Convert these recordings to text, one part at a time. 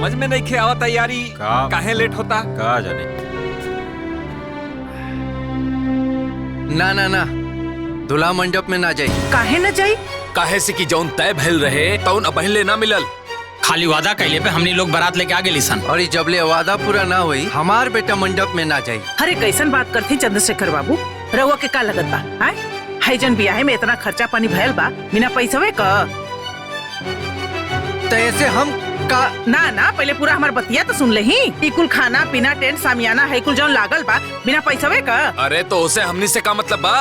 समझ में नहीं आवा तैयारी काहे लेट होता का जाने। ना ना ना, दूल्हा मंडप में ना जाई। काहे न जाई? काहे से कि जौन तय भइल रहे तौन पहले ना मिलल। खाली वादा कैले पे हमनी लोग बारात लेके आगे लिसन। और ये जबले वादा पूरा ना हुई हमार बेटा मंडप में ना जाई। अरे कैसन बात करती चंद्रशेखर बाबू, रउआ के का लगत बा? हाय जन बियाहे में इतना खर्चा पानी भयल बा बिना पैसवे का। तो ऐसे हम का ना ना, पहले पूरा हमार बतिया तो सुन लेही। ई कुल खाना पीना टेंट सामियाना है कुल जौन लागल बा बिना पैसवे का। अरे तो उसे हमनी से का मतलब बा?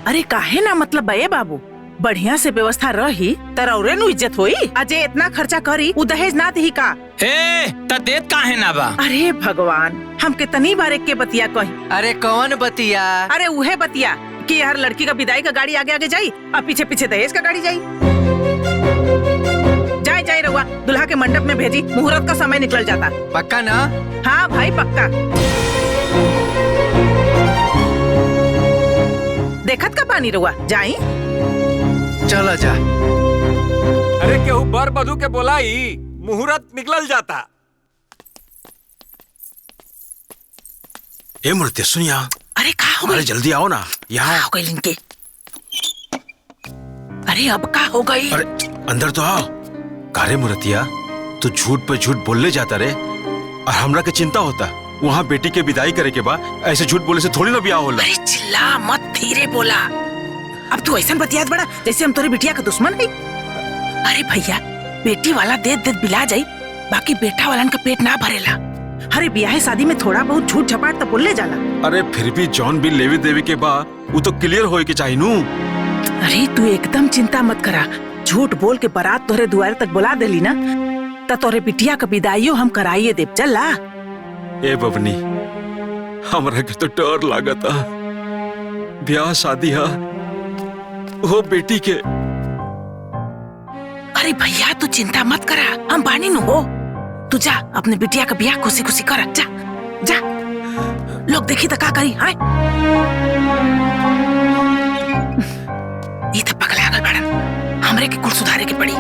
अरे काहे ना मतलब बे बाबू, बढ़िया से व्यवस्था रही तरौरे नु इज्जत होई। अजय इतना खर्चा करी उ दहेज ना दही का? ए त देत काहे ना बा? अरे भगवान, हम कितनी बार एक के बतिया कही। अरे कौन बतिया? अरे उहे बतिया कि हर लड़की का विदाई का गाड़ी आगे आगे जाई और पीछे पीछे दहेज का गाड़ी जाई। जाए जाए रउआ, दुल्हा के मंडप में भेजी, मुहूर्त का समय निकल जाता। पक्का ना? हाँ भाई पक्का। देखत का पानी रउआ, जाई। चला जा। अरे केहू बर बधू के बोलाई, मुहूर्त निकल जाता। ए मूर्ति सुनिया। अरे का हो गई? अरे जल्दी आओ ना यहाँ। हो गई लिंके? अरे अब का हो गई? अरे अंदर तो आओ। कारे मूर्तिया, तू झूठ पे झूठ बोलने जाता रे और हमरा के चिंता होता। वहाँ बेटी के विदाई करे के बाद ऐसे झूठ बोले से थोड़ी ना ब्याह होला। अरे चिल्ला मत, धीरे बोला। अब तू ऐसा बतियात बड़ा जैसे हम तोरी बिटिया का दुश्मन है। अरे भैया, बेटी वाला दे दे बिला जाई, बाकी बेटा वालन का पेट ना भरेला। अरे ब्याह शादी में थोड़ा बहुत झूठ झपाट तो बोलने जाला। अरे फिर भी जॉन भी लेवी देवी के बाद वो तो क्लियर होए के चाहिए नू। अरे तू एकदम चिंता मत करा, झूठ बोल के बारात तोरे द्वार तक बुला देली ना तो तोरे बिटिया का विदाईयो हम कराइए देव। चला ए बबनी, हमरा के तो डर लागता। ब्याह शादी है वो बेटी के। अरे भैया तू चिंता मत करा, हम बानी नु हो। तू जा अपने बिटिया का ब्याह खुशी खुशी कर। जा जा, लोग देखी तो का करी। हाय ये तो पगला गल बड़न, हमरे के कुल सुधारे के पड़ी।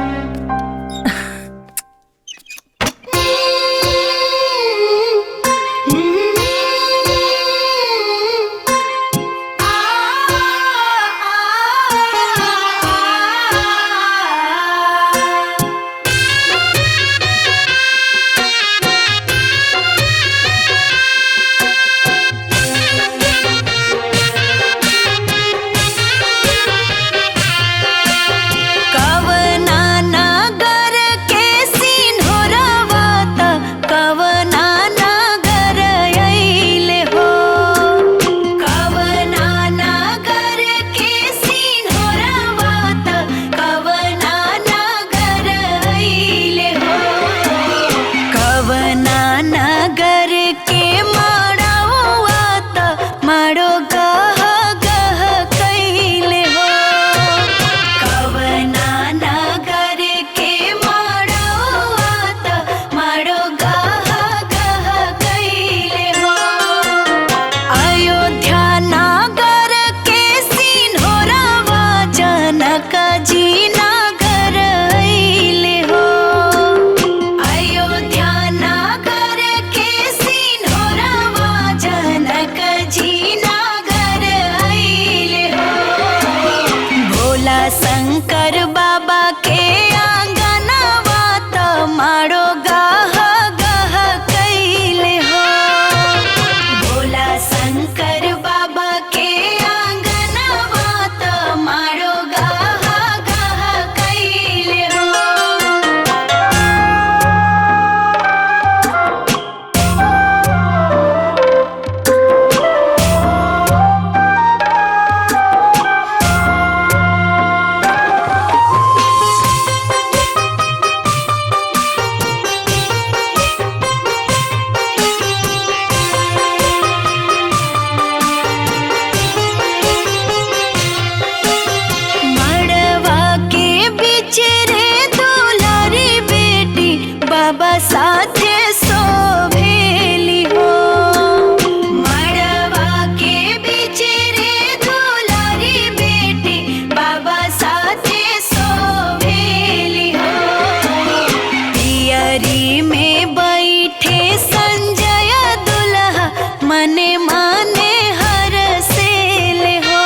पियरी में बैठे संजय दुल्हा मने माने हर से ले हो।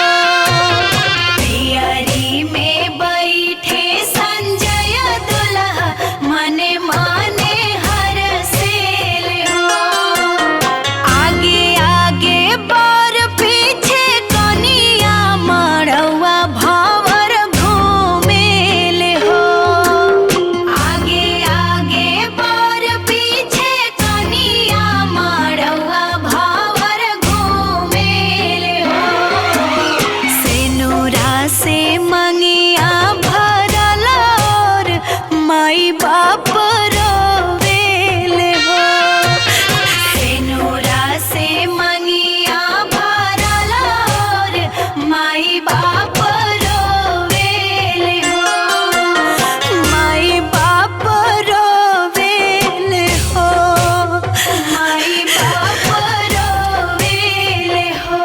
पियरी में बैठे संजय दुल्हा मने माने हर से ले हो। आगे आगे बर पीछे कनिया मड़वा भावर घूमे ले हो। आगे आगे बर पीछे कनिया मड़वा भावर घूमे ले हो। सेनुरा से मंगिया भरल और माई बाप रोवेले हो। सेनुरा से मंगिया भरल और माई बाप रोवेले हो। माई बाप रोवेले हो। माई बाप रोवेले हो।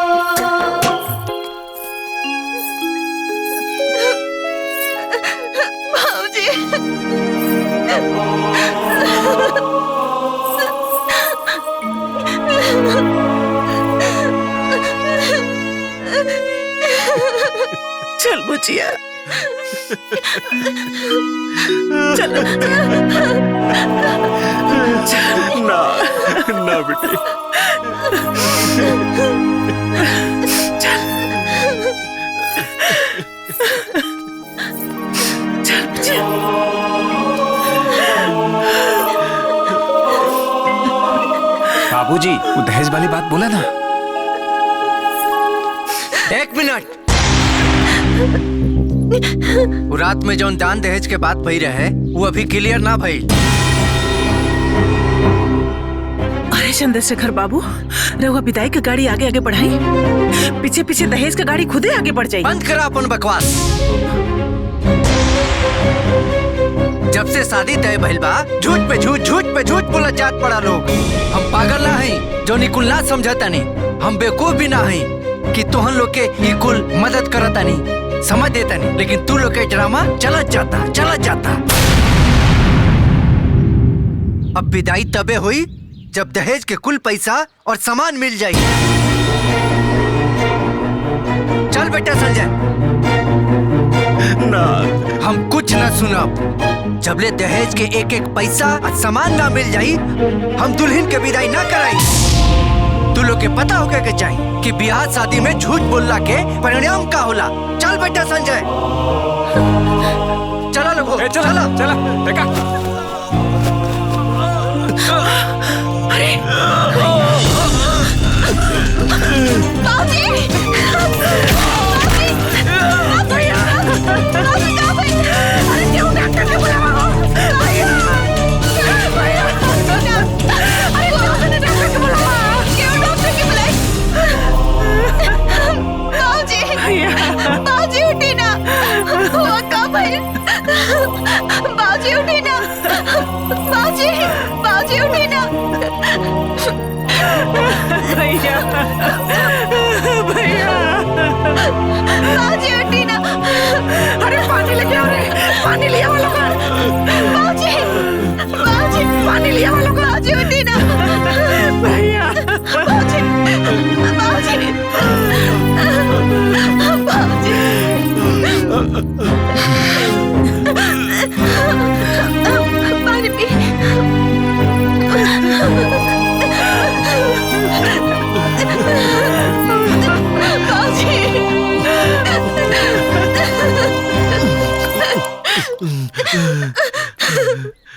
चल बुचिया चलो ना ना बेटी। चल बुचिया। बाबूजी वो दहेज वाली बात बोला ना। एक मिनट। वो रात में जौन दान दहेज के बात भई रहे वो अभी क्लियर ना भई। अरे चंद्रशेखर बाबू, रहुआ विदाई की गाड़ी आगे आगे बढ़ाई, पीछे पीछे दहेज की गाड़ी खुदे आगे बढ़ जाई। बंद करा अपन बकवास। जब से शादी तय भइल बा झूठ पे झूठ बोला जात पड़ा लोग। हम पागल ना हई जो निकुल ना समझतानी, हम बेवकूफ भी ना हई कि तोहन लोग के ये कुल मदद करतानी, समझ देतानी, लेकिन तू लोग के ड्रामा चलत जाता। अब विदाई तबे हुई जब दहेज के कुल पैसा और सामान मिल जाई। चल बेटा संजय। ना हम कुछ ना सुनब। जबले दहेज के एक एक पैसा और सामान ना मिल जाई हम दुल्हन के विदाई ना कराई। तू लोग के पता होगा के चाहिए कि ब्याह शादी में झूठ बोलला के परिणाम का होला। चल बेटा संजय, चला लोगो, चला चला देखा। अरे बाजी उठी ना, बाजी उठी ना, बाजी उठी ना। भैया भैया बाजी उठी ना। अरे पानी लेके आओ रे, पानी लिया वालों का। बाजी बाजी पानी लिया वालों का। बाजी उठी ना। भैया बाजी बाजी बाजी। पानी पी।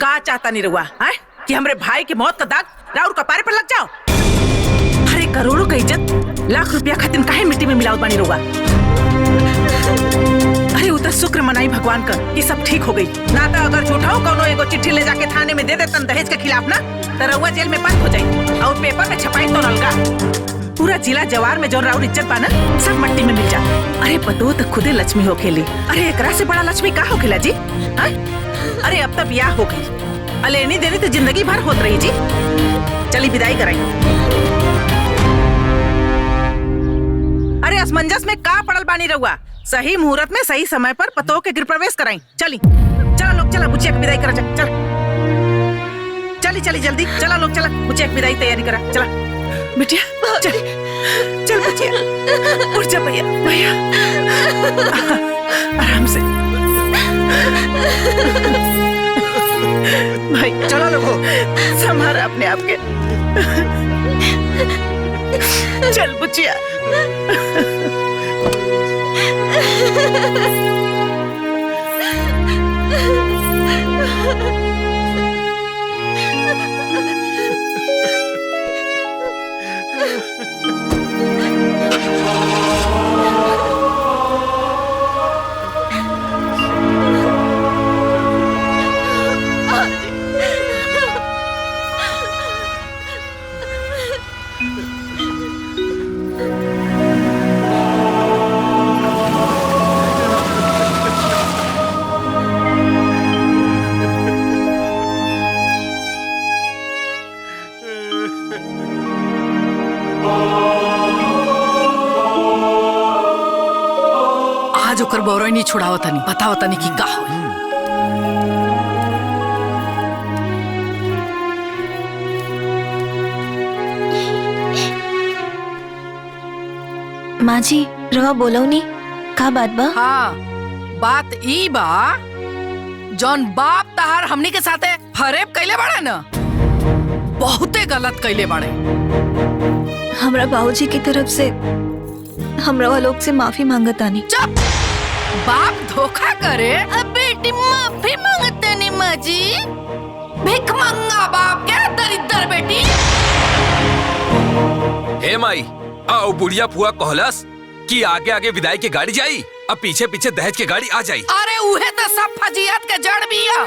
का चाहता नहीं रहुआ है कि हमरे भाई की मौत का दाग राउर कपारे पर लग जाओ। अरे करोड़ों का इज्जत लाख रुपया खातिर काहे मिट्टी में मिलावत बानी रहुआ। अरे उतर शुक्र मनाई भगवान का कि सब ठीक हो गई। ना तो अगर झूठा हो कोनो एगो चिट्ठी ले जाके थाने में दे देतन दहेज के खिलाफ ना, तो रहुआ जेल में बंद हो जाई और पेपर में छपाई तो नलगा। पूरा जिला जवार में जो राउर इज्जत पाना सब मट्टी में मिल जा। अरे पतो तो खुदे लक्ष्मी हो खेली। अरे एकरा से बड़ा लक्ष्मी का हो खेला जी। अरे अब तक ब्याह हो गई, अलेनी देनी तो जिंदगी भर होत रही जी। चली विदाई कराई। अरे असमंजस में का पड़ल बानी रहुआ। सही मुहूर्त में सही समय पर पतो के गृह प्रवेश कराई। चली चलो लोग, चला बुचिया की विदाई करा जा। चल चली जल्दी चला लोग चला मुझे एक विदाई तैयारी करा चला बिटिया चल चल बिटिया उठ जा भैया भैया आराम से भाई चलो लोगो। संभारा अपने आप के चल बुचिया आज ओकर बौरई नहीं छुड़ावत नहीं बतावत नहीं कि का होई। माँ जी रवा बोलो नी का बात बा? हाँ बात ई बा जौन बाप तहार हमनी के साथे फरेब कैले बाड़े न बहुते गलत कैले बाड़े। हमरा बाबूजी की तरफ से हमरा लोग से माफी मांगतानी। चुप बाप धोखा करे अब बेटी माफी मांगते नहीं माँ जी भिख मंगा बाप क्या दरिद्र बेटी। हे माई आओ बुढ़िया फुआ कहलस कि आगे आगे विदाई की गाड़ी जाई अब पीछे पीछे दहेज की गाड़ी आ जाई। अरे उहे तो सब फजियत के जड़ बिया।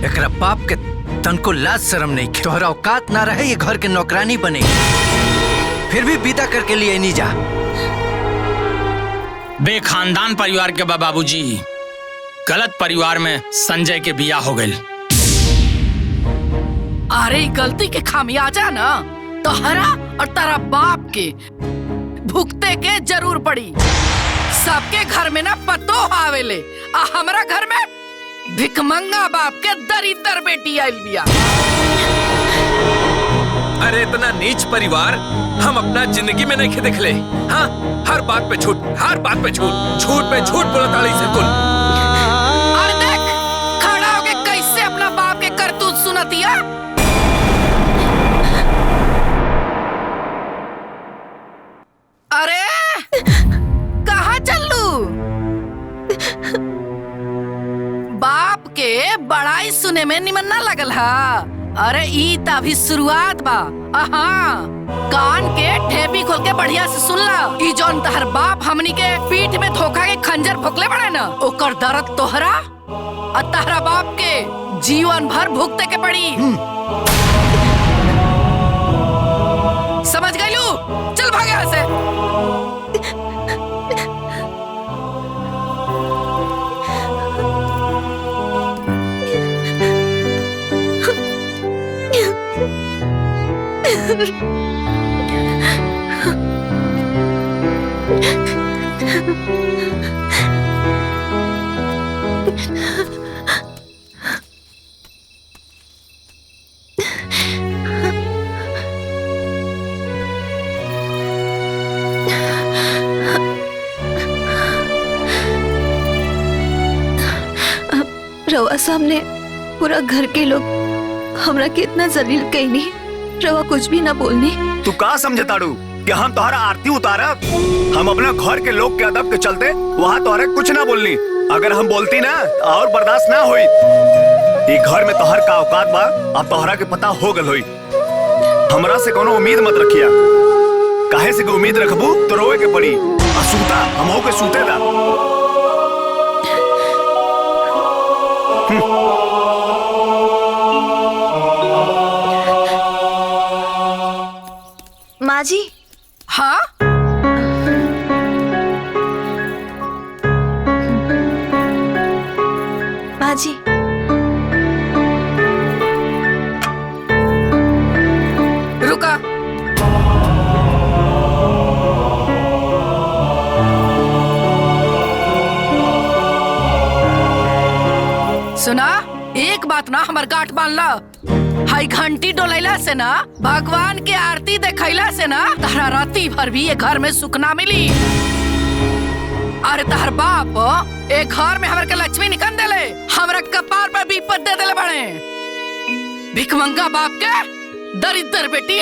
एकरा बाप के तनको लाज शर्म नहीं खे। तोहरा औकात ना रहे ये घर के नौकरानी बने फिर भी विदा करके लिए नहीं जा। बेखानदान परिवार के बाबूजी गलत परिवार में संजय के बिया हो गए। अरे गलती के खामियाजा ना तोहरा और तारा बाप के भुगते के जरूर पड़ी। सबके घर में ना पतो आवेले आ हमरा घर में भिखमंगा बाप के दरिद्र बेटी आइल बिया। अरे इतना नीच परिवार हम अपना जिंदगी में नहीं देख ले। हाँ हर बात पे झूठ हर बात पे झूठ झूठ पे झूठ बोलता रही से कुल। अरे देख खड़ा होके कैसे अपना बाप के करतूत सुनतिया। अरे कहाँ चलू बाप के बड़ाई सुने में निमन ना लगल हा। अरे ई त अभी शुरुआत बा। कान के ठेपी खोल के बढ़िया से सुन ला। ई जौन तहर बाप हमनी के पीठ में धोखा के खंजर भोकले बड़े न ओकर दर्द तोहरा और तहरा बाप के जीवन भर भुगते के पड़ी। समझ गयलू चल भागे यहाँ से। रवा सामने पूरा घर के लोग हमरा के इतना जलील कहनी रवा कुछ भी ना बोलनी। तू का समझे ताड़ू कि हम तोहरा आरती उतारब? हम अपना घर के लोग के अदब के चलते वहाँ तोहरे कुछ ना बोलनी। अगर हम बोलती ना और बर्दाश्त ना हुई। ये घर में तोहर का औकात बा अब तोहरा के पता हो गल हुई। हमरा से कोनो उम्मीद मत रखिया। काहे से उम्मीद रखबू तो रोए के पड़ी। सूता हम हो के सूते दा। माँ जी। हाँ माँ जी रुका। सुना एक बात ना हमार गांठ बांध ला। हाई घंटी डोलैला से ना, भगवान के आरती देखैला से ना तहरा राती भर भी ये घर में सुख ना मिली। अरे तहर बाप एक घर में हमरा के लक्ष्मी निकल देले, हमरा कपार पर विपद दे देले बड़े। भिखमंगा बाप के दरिद्र बेटी।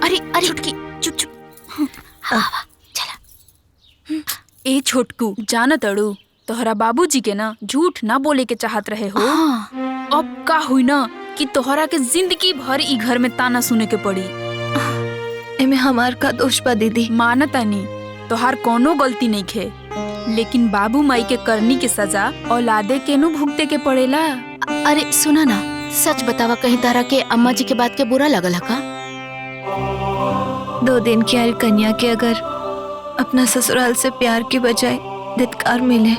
अरे अरे छुटकी चुप चुप। चला। ए छोटकू जाना तड़ू तोहरा बाबूजी के ना झूठ ना बोले के चाहत रहे हो। अब का हुई ना कि तोहरा के जिंदगी भर ई घर में ताना सुने के पड़ी। एमे हमार का दोष बा दीदी। मानता नहीं तोहार कोनो गलती नहीं खे, लेकिन बाबू माई के करनी के सजा औलादे के नु भुगते के पड़ेला। अरे सुना ना, सच बतावा कहीं तारा के अम्मा जी के बात के बुरा लगल है का? 2 दिन की आयल कन्या के अगर अपना ससुराल से प्यार के बजाय धिक्कार मिले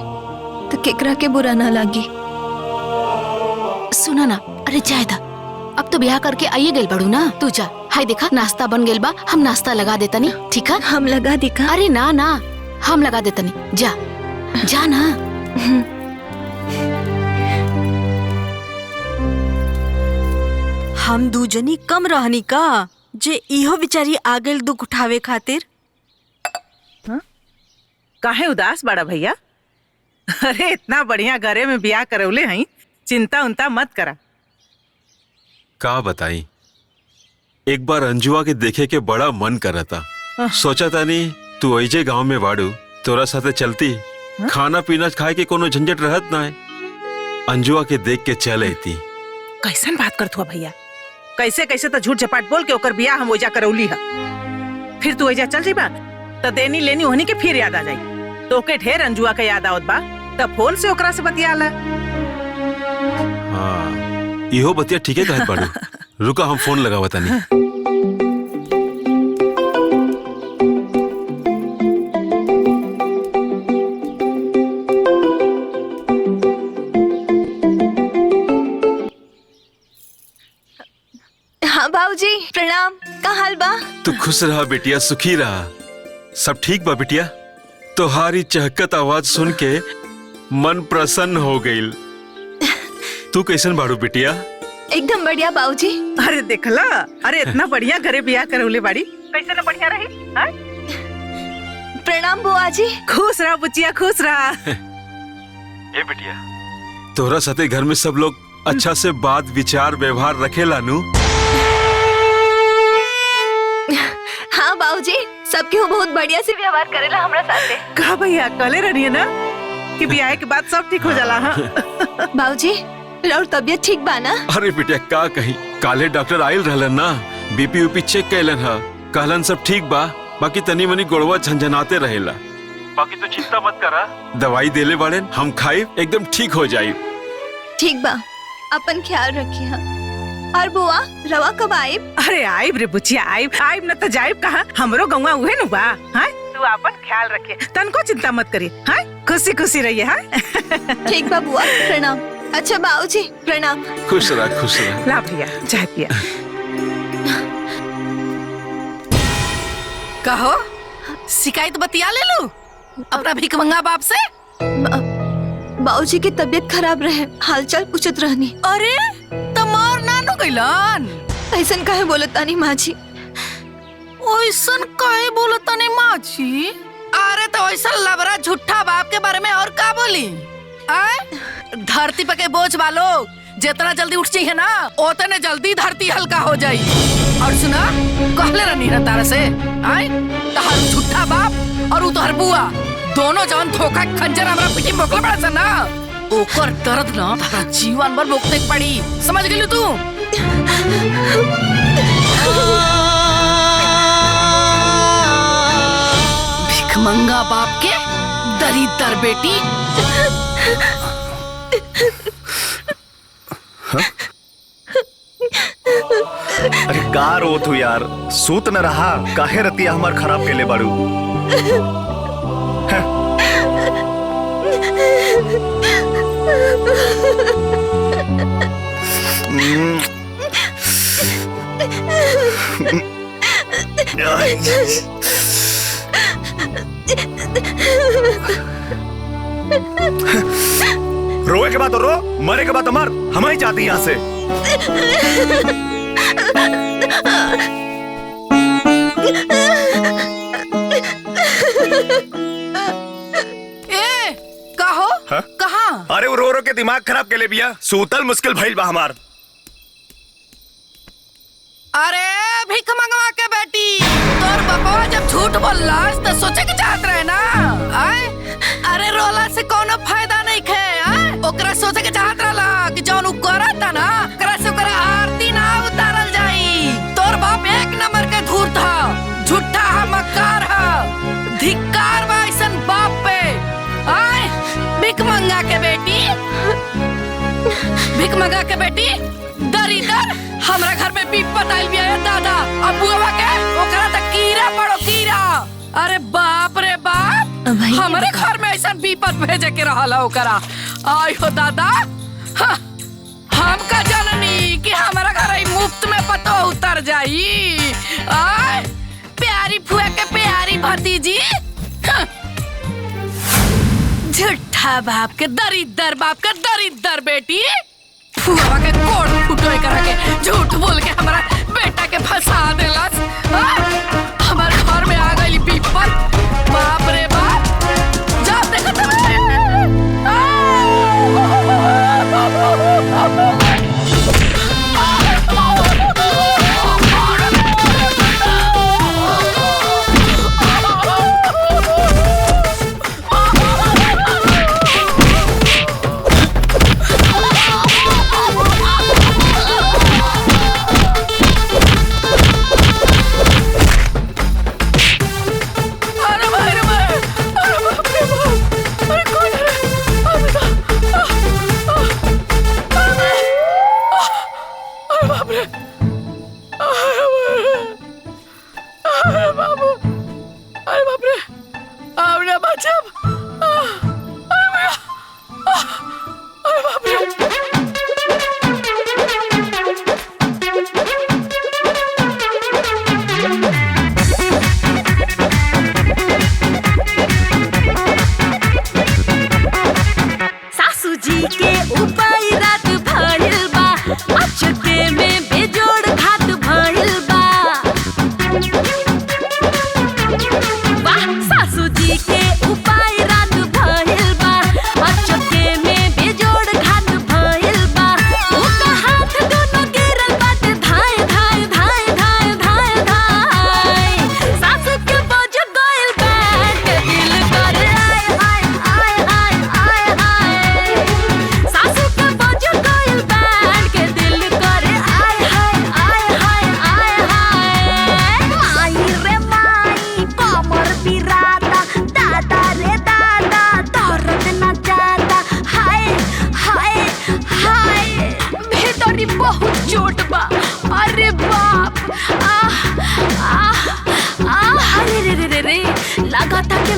तो केकरा के बुरा ना लगी। सुना ना, अरे जायदा अब तो ब्याह करके आइए गेल बड़ू ना, तू जा। हाय देखा नाश्ता बन गेल बा, हम नाश्ता लगा देता नहीं, ठीक है? हम लगा दिखा। अरे ना ना हम लगा देता नहीं, जा जा ना। हम दूजनी कम रहनी का जे इहो बिचारी आ गेल दुख उठावे खातिर। काहे उदास बड़ा भैया? अरे इतना बढ़िया घरे में ब्याह करौले हई, चिंता उनता मत करा। का बताई, एक बार अंजुआ के देखे के बड़ा मन करा था। सोचा था नहीं तू ऐजे गांव में बाड़ू, तोरा साथे चलती, खाना पीना खाए के कोनो झंझट रहत ना है। अंजुआ के देख के चल आती। कैसन बात करत हुआ भैया? कैसे कैसे तो झूठ झपाट बोल के ओकर बियाह हम ओइजा करौली है। फिर तू ओइजा चल जीबा तो देनी लेनी होनी के फिर याद आ जाई। तोके ढेर अंजुआ के याद आवत बा, तब फोन से ओकरा से बतियाला। हाँ इहो बतिया ठीक है कहत बाड़ू। रुका हम फोन लगावता नहीं। हाँ बाबूजी प्रणाम, का हाल बा? तू खुश रहा बेटिया, सुखी रहा। सब ठीक बा बेटिया? तोहारी चहकत आवाज सुन के मन प्रसन्न हो गईल। तू कैसन बाड़ू बेटिया? एकदम बढ़िया बाबूजी। अरे देखला, अरे इतना बढ़िया घरे बियाह करौले बाड़ी, कैसे न बढ़िया रही। प्रणाम बुआ जी। खुश रहा बुचिया, खुश रहा। ए बेटिया, तोहरा साथे घर में सब लोग अच्छा से बात विचार व्यवहार रखेला नु? हाँ बाबूजी, सबके वो बहुत बढ़िया से व्यवहार करेला हमरा साथे। कहा भैया कले रही है ना कि ब्याह के बाद सब ठीक हो जाला। हाँ बाबूजी और तबियत ठीक बा ना? अरे बेटिया का कही, काले डॉक्टर आयल रहलन ना, बीपी ऊपी चेक कैलन हा, कहलन सब ठीक बा, बाकी तनी मनी गोड़वा झंझनाते रहेला। बाकी तो चिंता मत करा, दवाई देले बाड़े, हम खाई एकदम ठीक हो जाई। ठीक बा, अपन ख्याल रखिए। हाँ। और बुआ रवा कब आइब? अरे आइब रे बुचिया, आइब आइब न तो जाइब कहाँ, हमरो गौवा उहे नु बा। हाँ तू अपन ख्याल रखिए, तनको चिंता मत करिए। हाँ खुशी खुशी रहिए। हाँ ठीक बा बुआ, प्रणाम। अच्छा बाबूजी प्रणाम। खुश रहा, खुश रहा। ला भैया चाय पिया। कहो शिकायत बतिया ले लू अपना भिखमंगा बाप से। बाबूजी की तबीयत खराब रहे, हालचाल पूछत रहनी। अरे तमार नानू गइलन। ऐसन काहे बोलतानी माँ जी? ओइसन काहे बोलतानी माँ जी? अरे तो ऐसा लबरा झूठा बाप के बारे में और का बोली? आए धरती पे के बोझ वालो जितना जल्दी उठ चाहिए ना, उतने जल्दी धरती हल्का हो जाई। और सुना कहले रहनी ना तारा से, आए तहर झूठा बाप और तोहर बुआ दोनों जवन धोखा खंजर हमरा पिटी मोकले पड़ा सन ना, ओकर दर्द ना तारा जीवन भर भोगते पड़ी। समझ गेलू तू? भिखमंगा बाप के दरिद्र बेटी। अरे का रोत हो यार, सूत न रहा, काहे रतिया हमार खराब केले बाड़ू। रोए के बाद तो रो, मरे के बाद तो मर, हम ही जाते यहाँ से। कहो कहाँ? अरे वो रो रो के दिमाग खराब के ले बिया, सूतल मुश्किल भइल बा हमार। अरे भीख मंगवा के बेटी, तोर बाबा जब झूठ बोललास तो सोचे के चाहत रहे ना। आए? अरे रोला से कोनो फायदा नहीं खे। ओकरा सोचे के चाहत रहला कि जौन उ करता ना, ओकरा से ओकरा आरती ना उतारल जाई। तोर बाप एक नंबर के धूर्त था, झूठा है, मक्कार है, धिक्कार बा ऐसन बाप पे। आए? भीख मंगा के बेटी, भीख मंगा के बेटी, दरिदर हमरा घर में विपत आइल बिया दादा। अब बुआ के ओकरा त कीड़ा पड़ो कीड़ा। अरे बाप रे बाप, हमारे घर में ऐसा विपत भेजे के रहला ओकरा। आई हो दादा, हम का जननी कि हमारा घर आई मुफ्त में पतो उतर जाई। आय प्यारी फुआ के प्यारी भतीजी, झूठा बाप के दरिद्र, बाप के दरिद्र बेटी। फुआ के कोट फुटोय करा के झूठ बोल के हमारा बेटा के फंसा देलस। हमारे घर में आ गई विपत, बाप रे बाप। जब देखो तब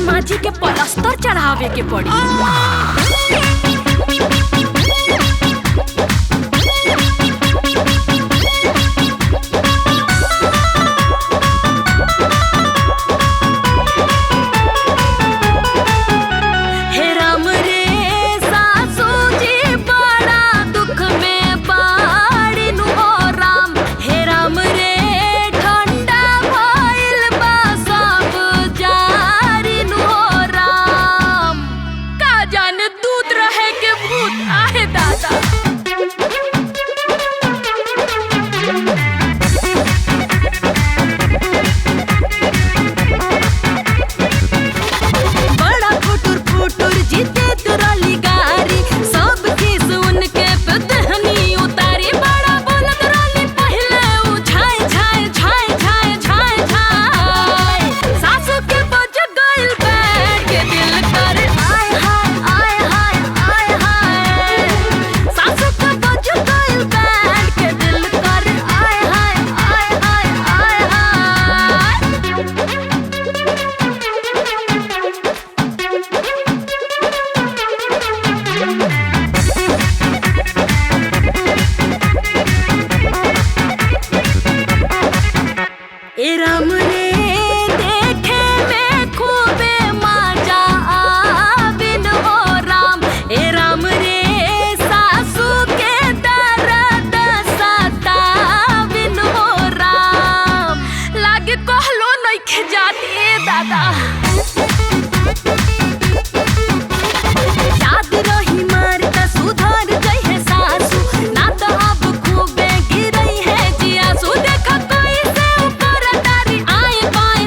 माजी के पलस्तर चढ़ावे के पड़ी। दूध रहे के भूत आहे याद रही मारता सुधार गई है सासू ना तो अब खूबे गिरई है जियासू देखा कोई से ऊपर तारी आए बाय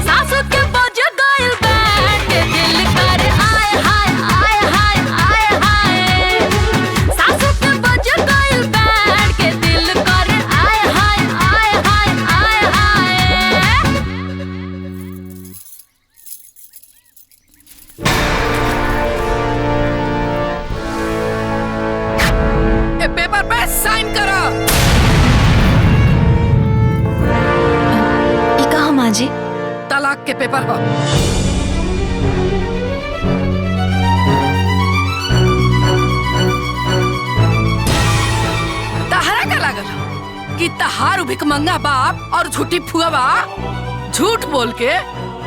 सासू के बज गइल बैठ दिल कर आए हाय सासू के बज गइल बैठ के दिल कर आए हाय ये पेपर पे साइन करो। ई कहा माँ जी? तलाक के पेपर हो। तहरा का लागल कि तहार भिखमंगा बाप और झूठी फुआ बा झूठ बोल के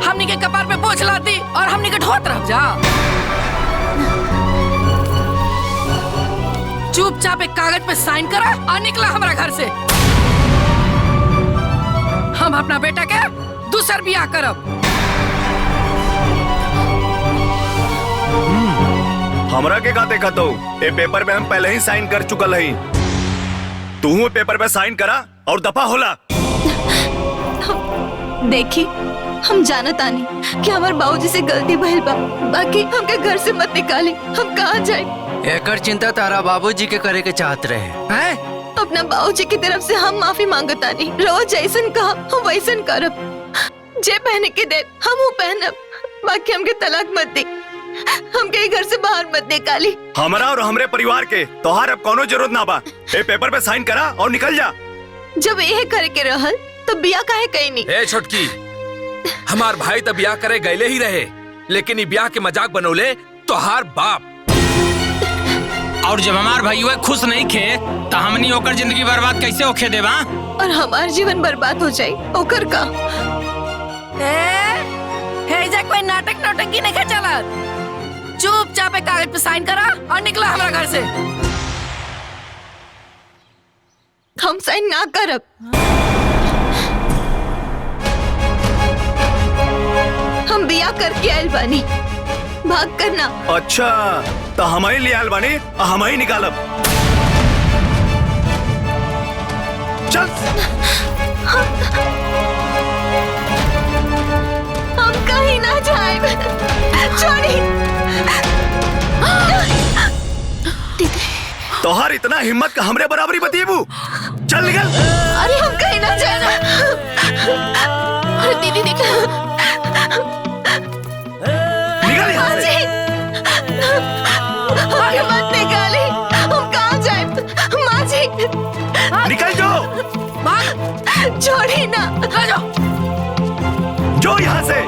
हमनी के कपार पे बोझ लाती और हमनी के ढोत रह जा। चुपचाप एक कागज पे साइन करा और निकला हमारा घर से। हम अपना बेटा के दूसर बियाह करब। हमरा के का देखा तो ए पेपर में हम पहले ही साइन कर चुकल हई। तू पेपर पे साइन करा और दफा होला। देखी हम जानत आनी कि हमार बाबूजी से गलती भइल बा, बाकी हमके घर से मत निकाली। हम कहाँ जाए? एकर चिंता तारा बाबूजी के करे के चाहत रहे हैं। अपना बाबूजी की तरफ से हम माफी मांगतानी। रोज जैसन कहा हम वैसन करब। जे पहने के दे हम वो पहनब, बाकी हमके तलाक मत दे। हमके घर से बाहर मत निकाली। हमरा और हमरे परिवार के तोहार अब कोनो जरूरत ना बा। ए पेपर पे साइन करा और निकल जा। जब यह करे के रहल तो बिया काहे कहीं नहीं? ए छोटकी, हमार भाई तो ब्याह करे गईले ही रहे, लेकिन ये ब्याह के मजाक बनौले तोहार बाप। और जब हमार भाईवा खुश नहीं खे तो हमनी ओकर जिंदगी बर्बाद कैसे होखे देवा? और हमार जीवन बर्बाद हो जाए ओकर का? हे कोई नाटक नौटंकी नहीं चला। चुपचाप एक कागज पे साइन करा और निकला हमारा घर से। हम साइन ना करब। हम बिया करके आयल बानी, भाग करना। अच्छा तो हम ही लियाल बानी और हम ही निकालब। चल हम कहीं ना जाए। छोड़ी। तोहार इतना हिम्मत का हमरे बराबरी बतीबू। चल निकल। अरे हम कहीं ना जाना। अरे दीदी देखो। निकल यहाँ से। अरे मत निकाली। हम कहाँ जाए? माँ जी। निकल जाओ। छोड़ी ना। जो यहाँ से।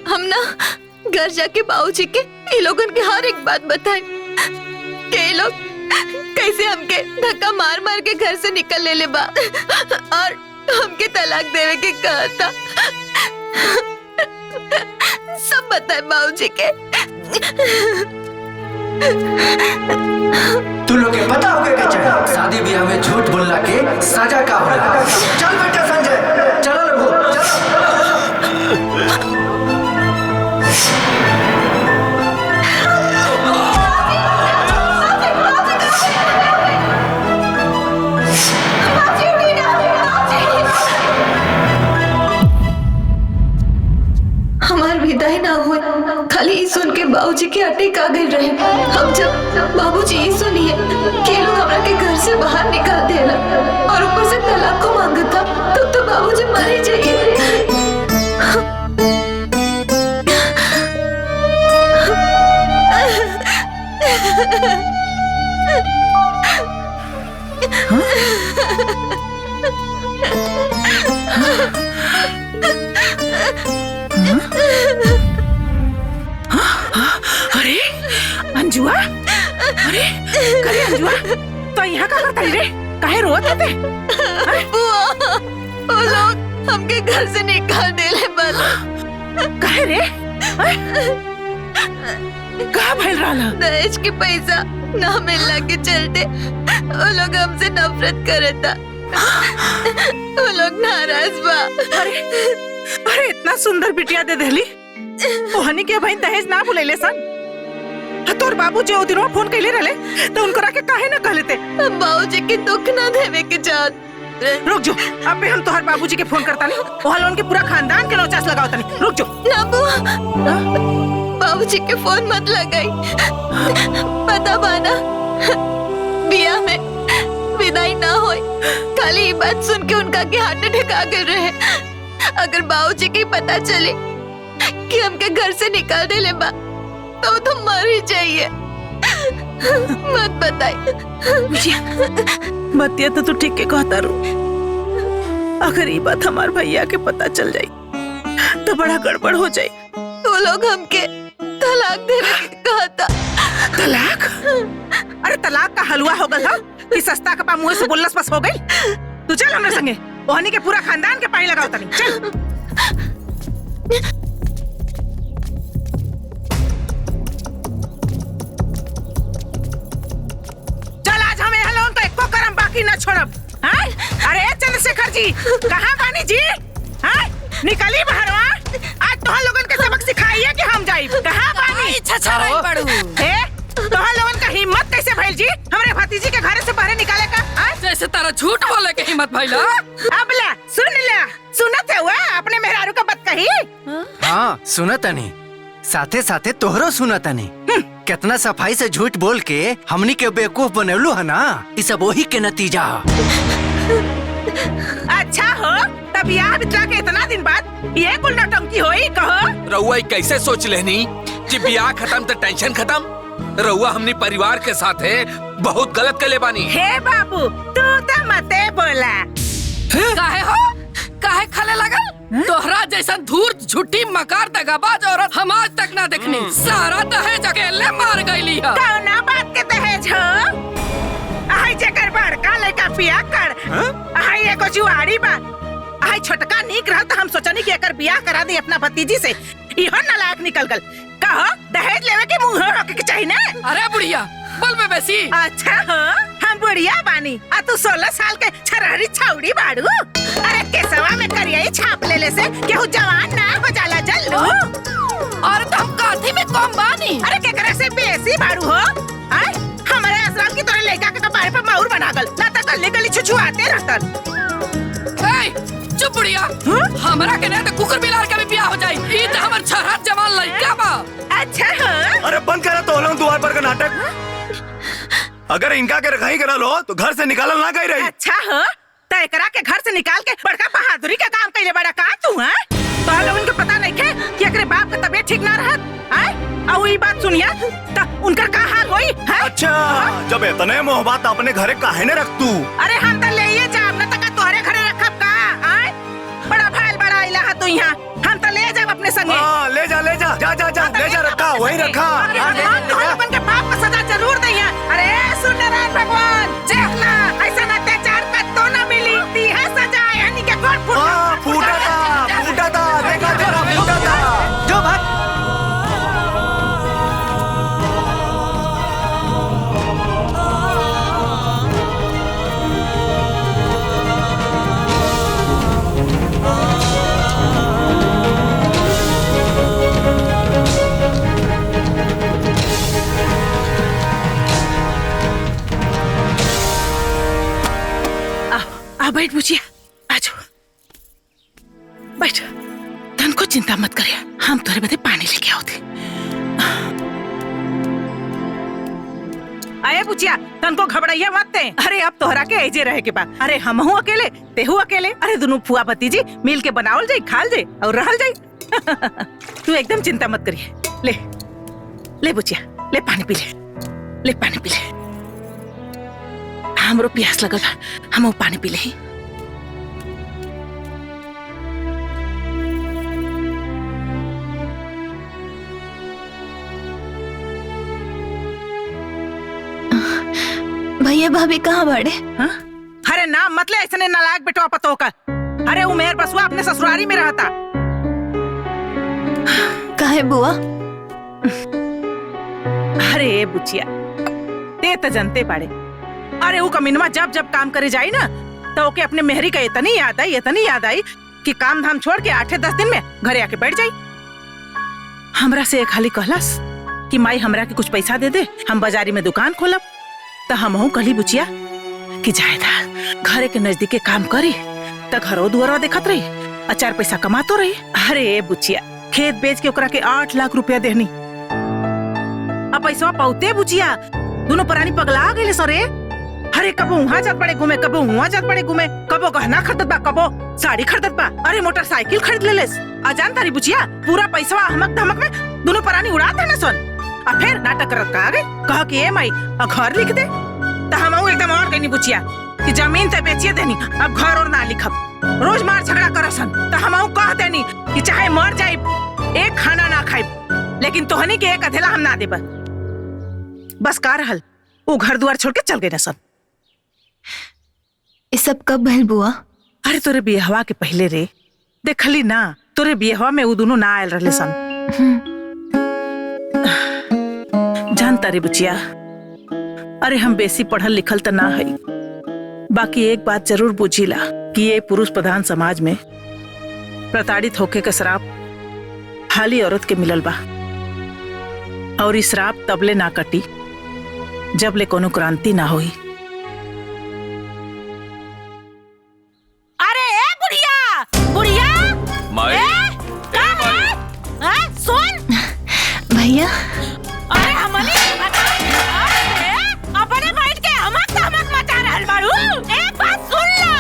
हम ना घर जाके बाबूजी के ये लोगन के हर एक बात बताए कि ये लोग कैसे हमके धक्का मार मार के घर से निकल ले बा और हमके तलाक देवे के कहा था। सब बताए बाबूजी के। तू लोग के पता होगा कि चाहिए शादी ब्याह में झूठ बोलना के सजा का होला। चल बेटा संजय, चलो लोगो, चलो। खाली ई सुन के बाबूजी के अटैक आ गए रहे। हम जब बाबूजी ई सुनिए कि लोग हमरा के घर से बाहर निकाल देला और ऊपर से तलाक को मांगता, तब तो बाबूजी मर ही जाइए। अरे अंजुआ, अरे करे अंजुआ, तो यहाँ का करता रे? काहे रोत थे? वो लोग हमके घर से निकाल देले बाला। काहे रे? कहाँ भइल रहला? दहेज के पैसा ना मिलने के चलते वो लोग हमसे नफरत करता। वो लोग नाराज बा। अरे इतना सुंदर बिटिया दे देली, ओहनी के भाई दहेज ना बुलेले सन। तोर बाबूजी ओ दिनवा फोन कइले रहले तो उनकरा के काहे ना कहले ते? बाबूजी के दुख ना देवे के चाहत। रुक जो, अबे हम तोहर बाबूजी के फोन करता नहीं, ओहल उनके पूरा खानदान के नौचास लगाओ तनी। रुक जो। ना बुआ, बाबूजी के फोन मत लगाई। पता बाना बिया में विदाई ना होई, खाली ये बात सुन के उनका के हार्ट अटैक आ गए रहे। अगर बाबूजी के पता चले कि हमके घर से निकाल दे ले बा तो तुम मर ही जाइए। मत बताई। बतिया तो तू ठीक के कहता रू। अगर ये बात हमार भैया के पता चल जाई तो बड़ा गड़बड़ हो जाई। वो लोग हमके तलाक देने के कहा था। तलाक? अरे तलाक का हलवा हो गल हा कि सस्ता कपा मुंह से बोलस बस हो गई। तू चल हमरे संगे, ओहनी के पूरा खानदान के पानी लगाओ तनी। चल। न छोड़ब। अरे चंद्रशेखर जी, कहाँ बानी जी? निकली बहरवा, आज तोहर लोगन के सबक सिखाइए कि हम जाई। कहाँ बानी? तोहर लोगन का हिम्मत कैसे भइल जी हमरे भतीजी के घर से बाहर निकाले का? जैसे तारा झूठ बोले के हिम्मत भइला। अब ला, सुनत है हुआ अपने मेहरारू का बात कही? हाँ सुनत नहीं, साथे साथे तोहरो सुनत नहीं। कितना सफाई से झूठ बोल के हमनी के बेवकूफ बनवलू है ना, ये सब वही के नतीजा। अच्छा हो, तब यार बितला के इतना दिन बाद ये कुल नौटंकी होई कहो? रउआ कैसे सोच लेनी कि ब्याह खत्म तो टेंशन खत्म? रउआ हमनी परिवार के साथ है बहुत गलत कले बानी। हे बाबू, तू तो मते बोला। काहे हो? काहे खाले लगल? तोहरा जैसा धूर्त झूठी मकार दगाबाज औरत हम आज तक ना देखनी। सारा दहेज अकेले मार गईली है। कौना बात के दहेज हो? आई जेकर बड़का लड़का पिया कर, आई एगो जुआरी बा, आई छोटका नीक रहा तो हम सोचनी कि एकर बियाह करा दे अपना भतीजी से। इहो नालायक निकल गल। कहो दहेज लेवे के मुंह होके के चाहिए ना? अरे बुढ़िया, बोल में बेसी। अच्छा हो, हम बुढ़िया बानी आ तू 16 साल के छरहरी छौड़ी बाड़ू। अरे केसवा में करिया छाप लेले से केहू जवान ना हो जाला जल्लू। और तुम काठी में कम बानी। अरे केकरा से बेसी बाड़ू हो? आय हमारे आश्रम की तोरे लड़का के कपारे पे माउर बना गल, ना त गली गली छुछुआते रहतन। चुप बुढ़िया, हमरा के नहीं तो कुकुर बिलार का भी ब्याह हो जाई। ई त हमर छरहत जवान लड़का बा। अच्छा हो। अरे बंद करा तो लोग द्वार पर का नाटक। अगर इनका के रखाई करा लो तो घर से निकालल ना गई रही। अच्छा हो, तो एकरा के घर से निकाल के बड़का बहादुरी का काम कइले बड़ा का तू? हैं तो लोगन के पता नहीं के कि एकरे बाप का तबीयत ठीक ना रहत। हैं और ई बात सुनिया त उनकर का हाल होई? हैं अच्छा, जब इतने मोहब्बत अपने घरे काहे ने रख तू? अरे हम त लेइए जाब न तक तोहरे घरे रखब का? हैं बड़ा भाईल बड़ा इला है तू यहाँ, हम त ले जाब अपने संगे। हां ले जा ले जा रखा वहीं रखा। लोगन के बाप का सजा जरूर दैया। अरे सुन नारायण भगवान, देखना ऐसा अत्याचार का तो ना मिली। दी है सजा यानी के कोट फूटा था देखा तेरा फूटा था। जो भाग बैठ बुझिया, आ जाओ बैठ। धन को चिंता मत करिए, हम तोरे बदे पानी लेके आओ थे। बुचिया तनको घबराइया मत ते। अरे अब तोहरा के ऐजे रहे के बा। अरे हमहू अकेले तेहू अकेले, अरे दोनों फुआ भतीजी मिल के बनावल जाई, खाल जाई और रहल जाई। तू एकदम चिंता मत करिए। ले ले बुचिया, ले पानी पी ले, ले पानी पी ले। हमरो प्यास लगल बा, हम पानी पी ले। भैया भाभी कहाँ बाड़े? हाँ? अरे नाम मतलब ऐसे नालायक बेटवा पतो का। अरे वो मेहर बसुआ अपने ससुरारी में रहता। काहे बुआ? अरे बुचिया ते तो जनते पाड़े। अरे वो कमीनवा जब जब काम करे जाई ना तो ओके अपने मेहरी का इतनी याद आई कि काम धाम छोड़ के 8-10 दिन में घरे आके बैठ जाई। हमरा से एक हाली कहलस कि माई हमरा के कुछ पैसा दे दे, हम बाजारी में दुकान खोलब। तो हमहू कहली बुचिया कि जायदा घरे के नजदीके काम करी तो घरो दुआरो देखत रही, 4 पैसा कमातो रही। अरे बुचिया खेत बेच के ओकरा के 8 लाख रुपया देहनी। अब पैसा पाउते बुचिया दोनों परानी पगला गए सरे। अरे कबो वहाँ जात पड़े घूमे, कबो वहाँ जात पड़े घूमे, कबो गहना खरीदत बा, कबो साड़ी खरीदत बा, अरे मोटरसाइकिल खरीद लेलेस। अजान तारी बुचिया पूरा पैसा हमक धमक में दोनों परानी उड़ा देना सन। और फिर नाटक करत का आगे कह कि ए माई घर लिख दे। तो हम एकदम और कहनी बुचिया कि जमीन ते बेचिए देनी, अब घर और ना लिखब। रोज मार झगड़ा करसन तो हम कह देनी कि चाहे मर जाए एक खाना ना खाए, लेकिन तोहनी के एक अधेला हम ना देब। बस का रहल वो घर द्वार छोड़ के चल गए न सब। ये सब कब भइल बुआ? अरे तोरे बियाहवा के पहले रे, देखली ना तोरे बियाहवा में वो दोनों ना आयल रहले सन। जानता रे बुचिया, अरे हम बेसी पढ़ल लिखल तो ना है, बाकी एक बात जरूर बुझीला कि ये पुरुष प्रधान समाज में प्रताड़ित होके का श्राप हाली औरत के मिलल बा। और इस श्राप तबले ना कटी जब ले कोनो क्रांति ना होई। अरे ए बुढ़िया बुढ़िया माई सुन भैया अरे हमली अपने बैठ के हमक मचा रहल बाड़ू। एक बात सुन ला,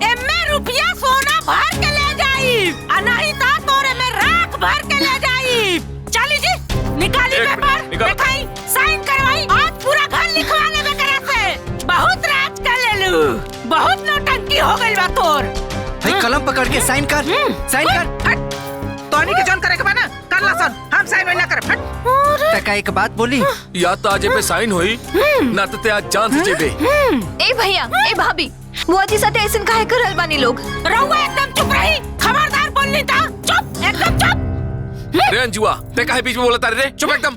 एमे रुपया सोना भर के ले जाई आ नहीं तो तोरे में राख भर के ले जाई। चली जी निकाली पेपर दिखाई, साइन करवाई, आज पूरा घर लिखवा लेबे करा से। बहुत राज कर लेलू, बहुत नौटंकी हो गइल बा तोर। भाई कलम पकड़ के साइन कर, साइन कर। तोनी के जॉन करे के बा ना कर ला सन, हम साइन ना करे। फट तका एक बात बोली, या तो आज पे साइन होई ना तो ते आज जान से जेबे। ए भैया ए भाभी बुआ जी साथे ऐसन काहे करल बानी लोग? रहुआ एकदम चुप रही, खबरदार बोलनी था। चुप एकदम चुप। रे अंजुआ ते काहे बीच में बोलता रे? चुप एकदम।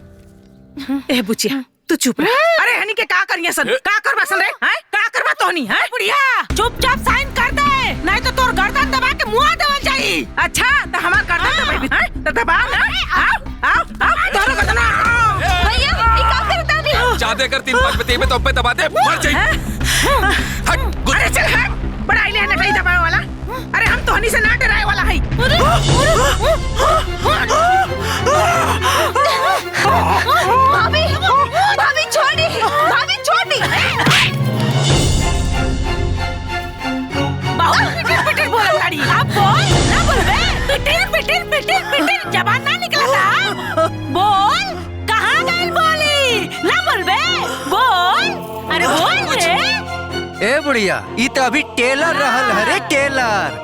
ए बुचिया तू चुप रह। अरे हनी के का करिया सन, का करबा सन रे? हैं का करबा तोहनी? हैं बुढ़िया चुपचाप साइन कर दे, नहीं तो तोर गर्दन दबा के मुंह देवल जाई। अच्छा तो हमार गर्दन दबाई भी हैं तो दबा ना। आओ तोरो गर्दन भैया ई का करता नी? जादे कर 3-5 पे तेबे तो पे दबा दे, मर जाई। हट अरे चल हट, बड़ा इले ना कहीं दबावे वाला। अरे हम तोहनी से ना डराए वाला है। भाभी भाभी छोड़ी, भाभी छोड़ी। बहुत पिटिर बोल ताड़ी। अब बोल ना बोलबे, पिटिर जबान ना निकला था। बोल कहाँ गइल बोली? ना बोलबे बोल, अरे बोल रे। ए बुढ़िया ई तो अभी टेलर रहल हरे, टेलर।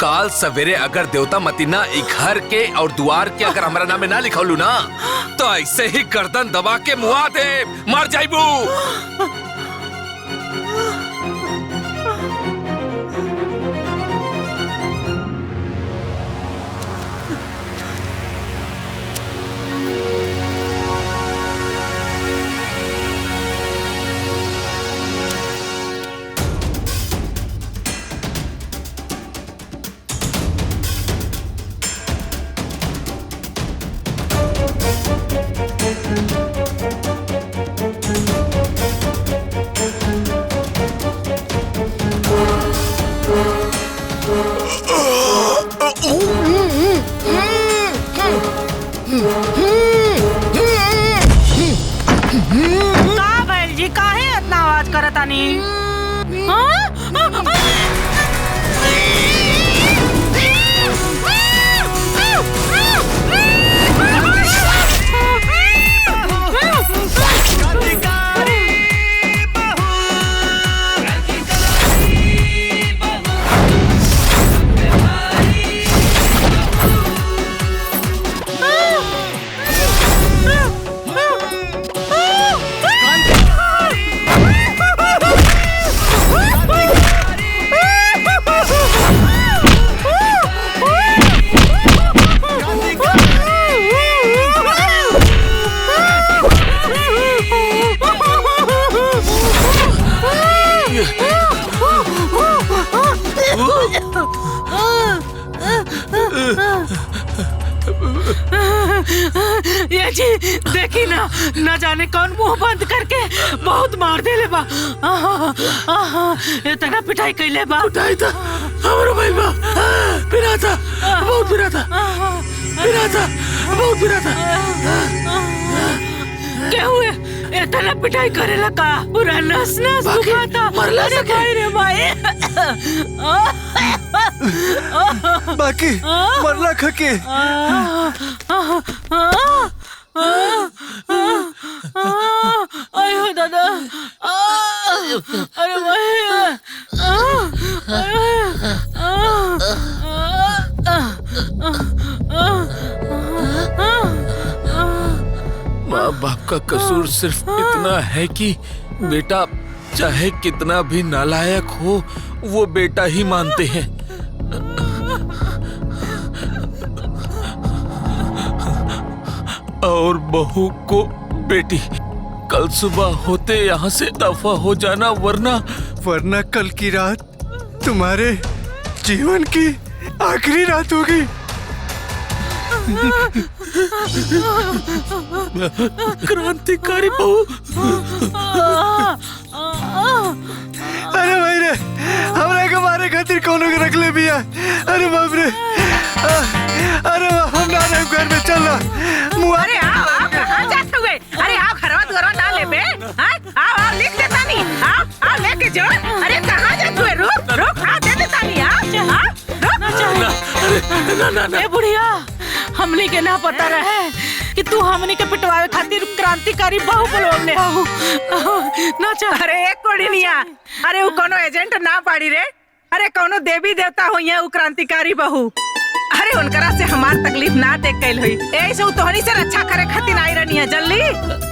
काल सवेरे अगर देवता मतीना ई घर के और द्वार के अगर हमारा नाम ना लिखौलू ना तो ऐसे ही गर्दन दबा के मुआ दे, मर जाइबू। बात करतानी। ये जी देखी ना, न जाने कौन मुंह बंद करके बहुत मार देले बा। इतना पिटाई कैले बा। पिटाई था हमारो भाई बा, पिरा था, बहुत पिरा था, पिरा था, बहुत पिरा था। क्या हुए? इतना पिटाई करेला का? पूरा नस नस दुखाता। मरला अरे सके। भाई रे भाई। बाकी मरला खके। आयो दादा। अरे भाई। माँ बाप का कसूर सिर्फ इतना है कि बेटा चाहे कितना भी नालायक हो, वो बेटा ही मानते हैं। और बहू को बेटी। कल सुबह होते यहाँ से दफा हो जाना, वरना कल की रात तुम्हारे जीवन की आखिरी रात होगी। क्रांतिकारी बहू। अरे भाई रे, हमरा के मारे खातिर कोनो के रख ले बिया। अरे बाप रे। अरे हम ना रहे घर में, चल ना मुआ। अरे आओ कहाँ जाते हुए? अरे आओ घरवा ना ले बे। आओ लिख देता नहीं। आओ लेके जाओ। अरे कहाँ जाते हुए? रुक दे देता नहीं। रुक। ए बुढ़िया, हमनी के ना पता रहे कि तू हमनी के पिटवावे खातिर क्रांतिकारी बहू बोलवले हो। ना चल। अरे एक कोड़िनिया, अरे वो कोनो एजेंट ना पाड़ी रे। अरे कोनो देवी देवता हो यहाँ क्रांतिकारी बहू। अरे उनकरा से हमार तकलीफ ना देख कैल हुई। ऐसे तोहनी से रक्षा करे खातिर आई रहनी है जल्दी।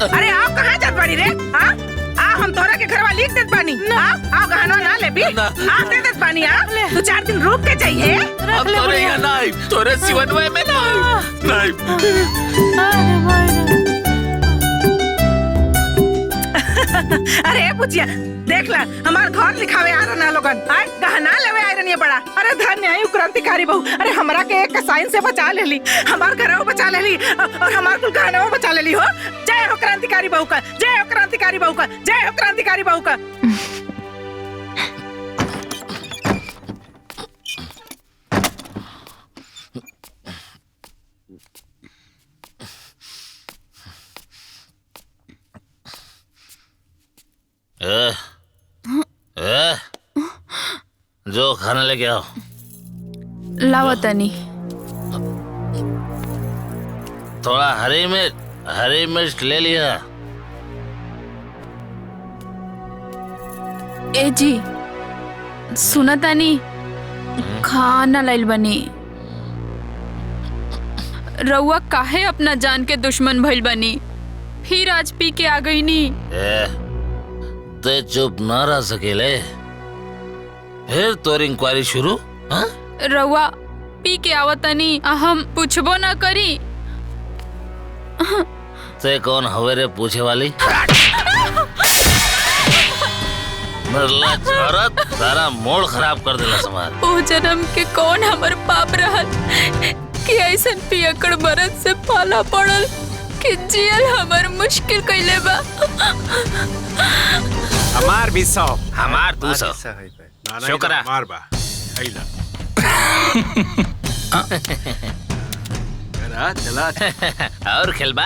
अरे आप कहाँ जात बाड़ी रे? हम तोरा के घरवा लिख देत बानी। आओ गहना ना ले भी। दे देत बानी। तू 4 दिन रुक के जाइए। अब तोरे यहाँ नाई, तोरे सिवनवे में नाई। अरे पूछिया देख ला, हमार घर लिखावे आ रहा लोगन। गहना लेवे आ रही है बड़ा। अरे धन्य है क्रांतिकारी बहू। अरे हमरा के एक साइन से बचा लेली, हमार घर बचा लेली और हमार कुल गहना बचा लेली हो। जय हो क्रांतिकारी बहू का, जय हो क्रांतिकारी बहू का, जय हो क्रांतिकारी बहू का। जो खाना लेके आओ। लावा तनी। थोड़ा हरी मिर्च ले लिया। ए जी सुना तानी, खाना लाइल बनी। रउआ काहे अपना जान के दुश्मन भइल बनी? फिर आज पी के आ गई नी। ते चुप ना रह सकेले, फिर तोर इंक्वायरी शुरू। रउआ पी के आवतनी, हम पूछबो ना करी। ते कौन हवे रे पूछे वाली? मरला औरत, सारा मूड खराब कर देला समाज। ओ जन्म के कौन हमर पाप रहल कि ऐसन पियकड़ बरत से पाला पड़ल कि जियल हमर मुश्किल कइले बा। हमार भी 100, हमार 200। शुक्रा। मार बा आइला। चला और खेलबा?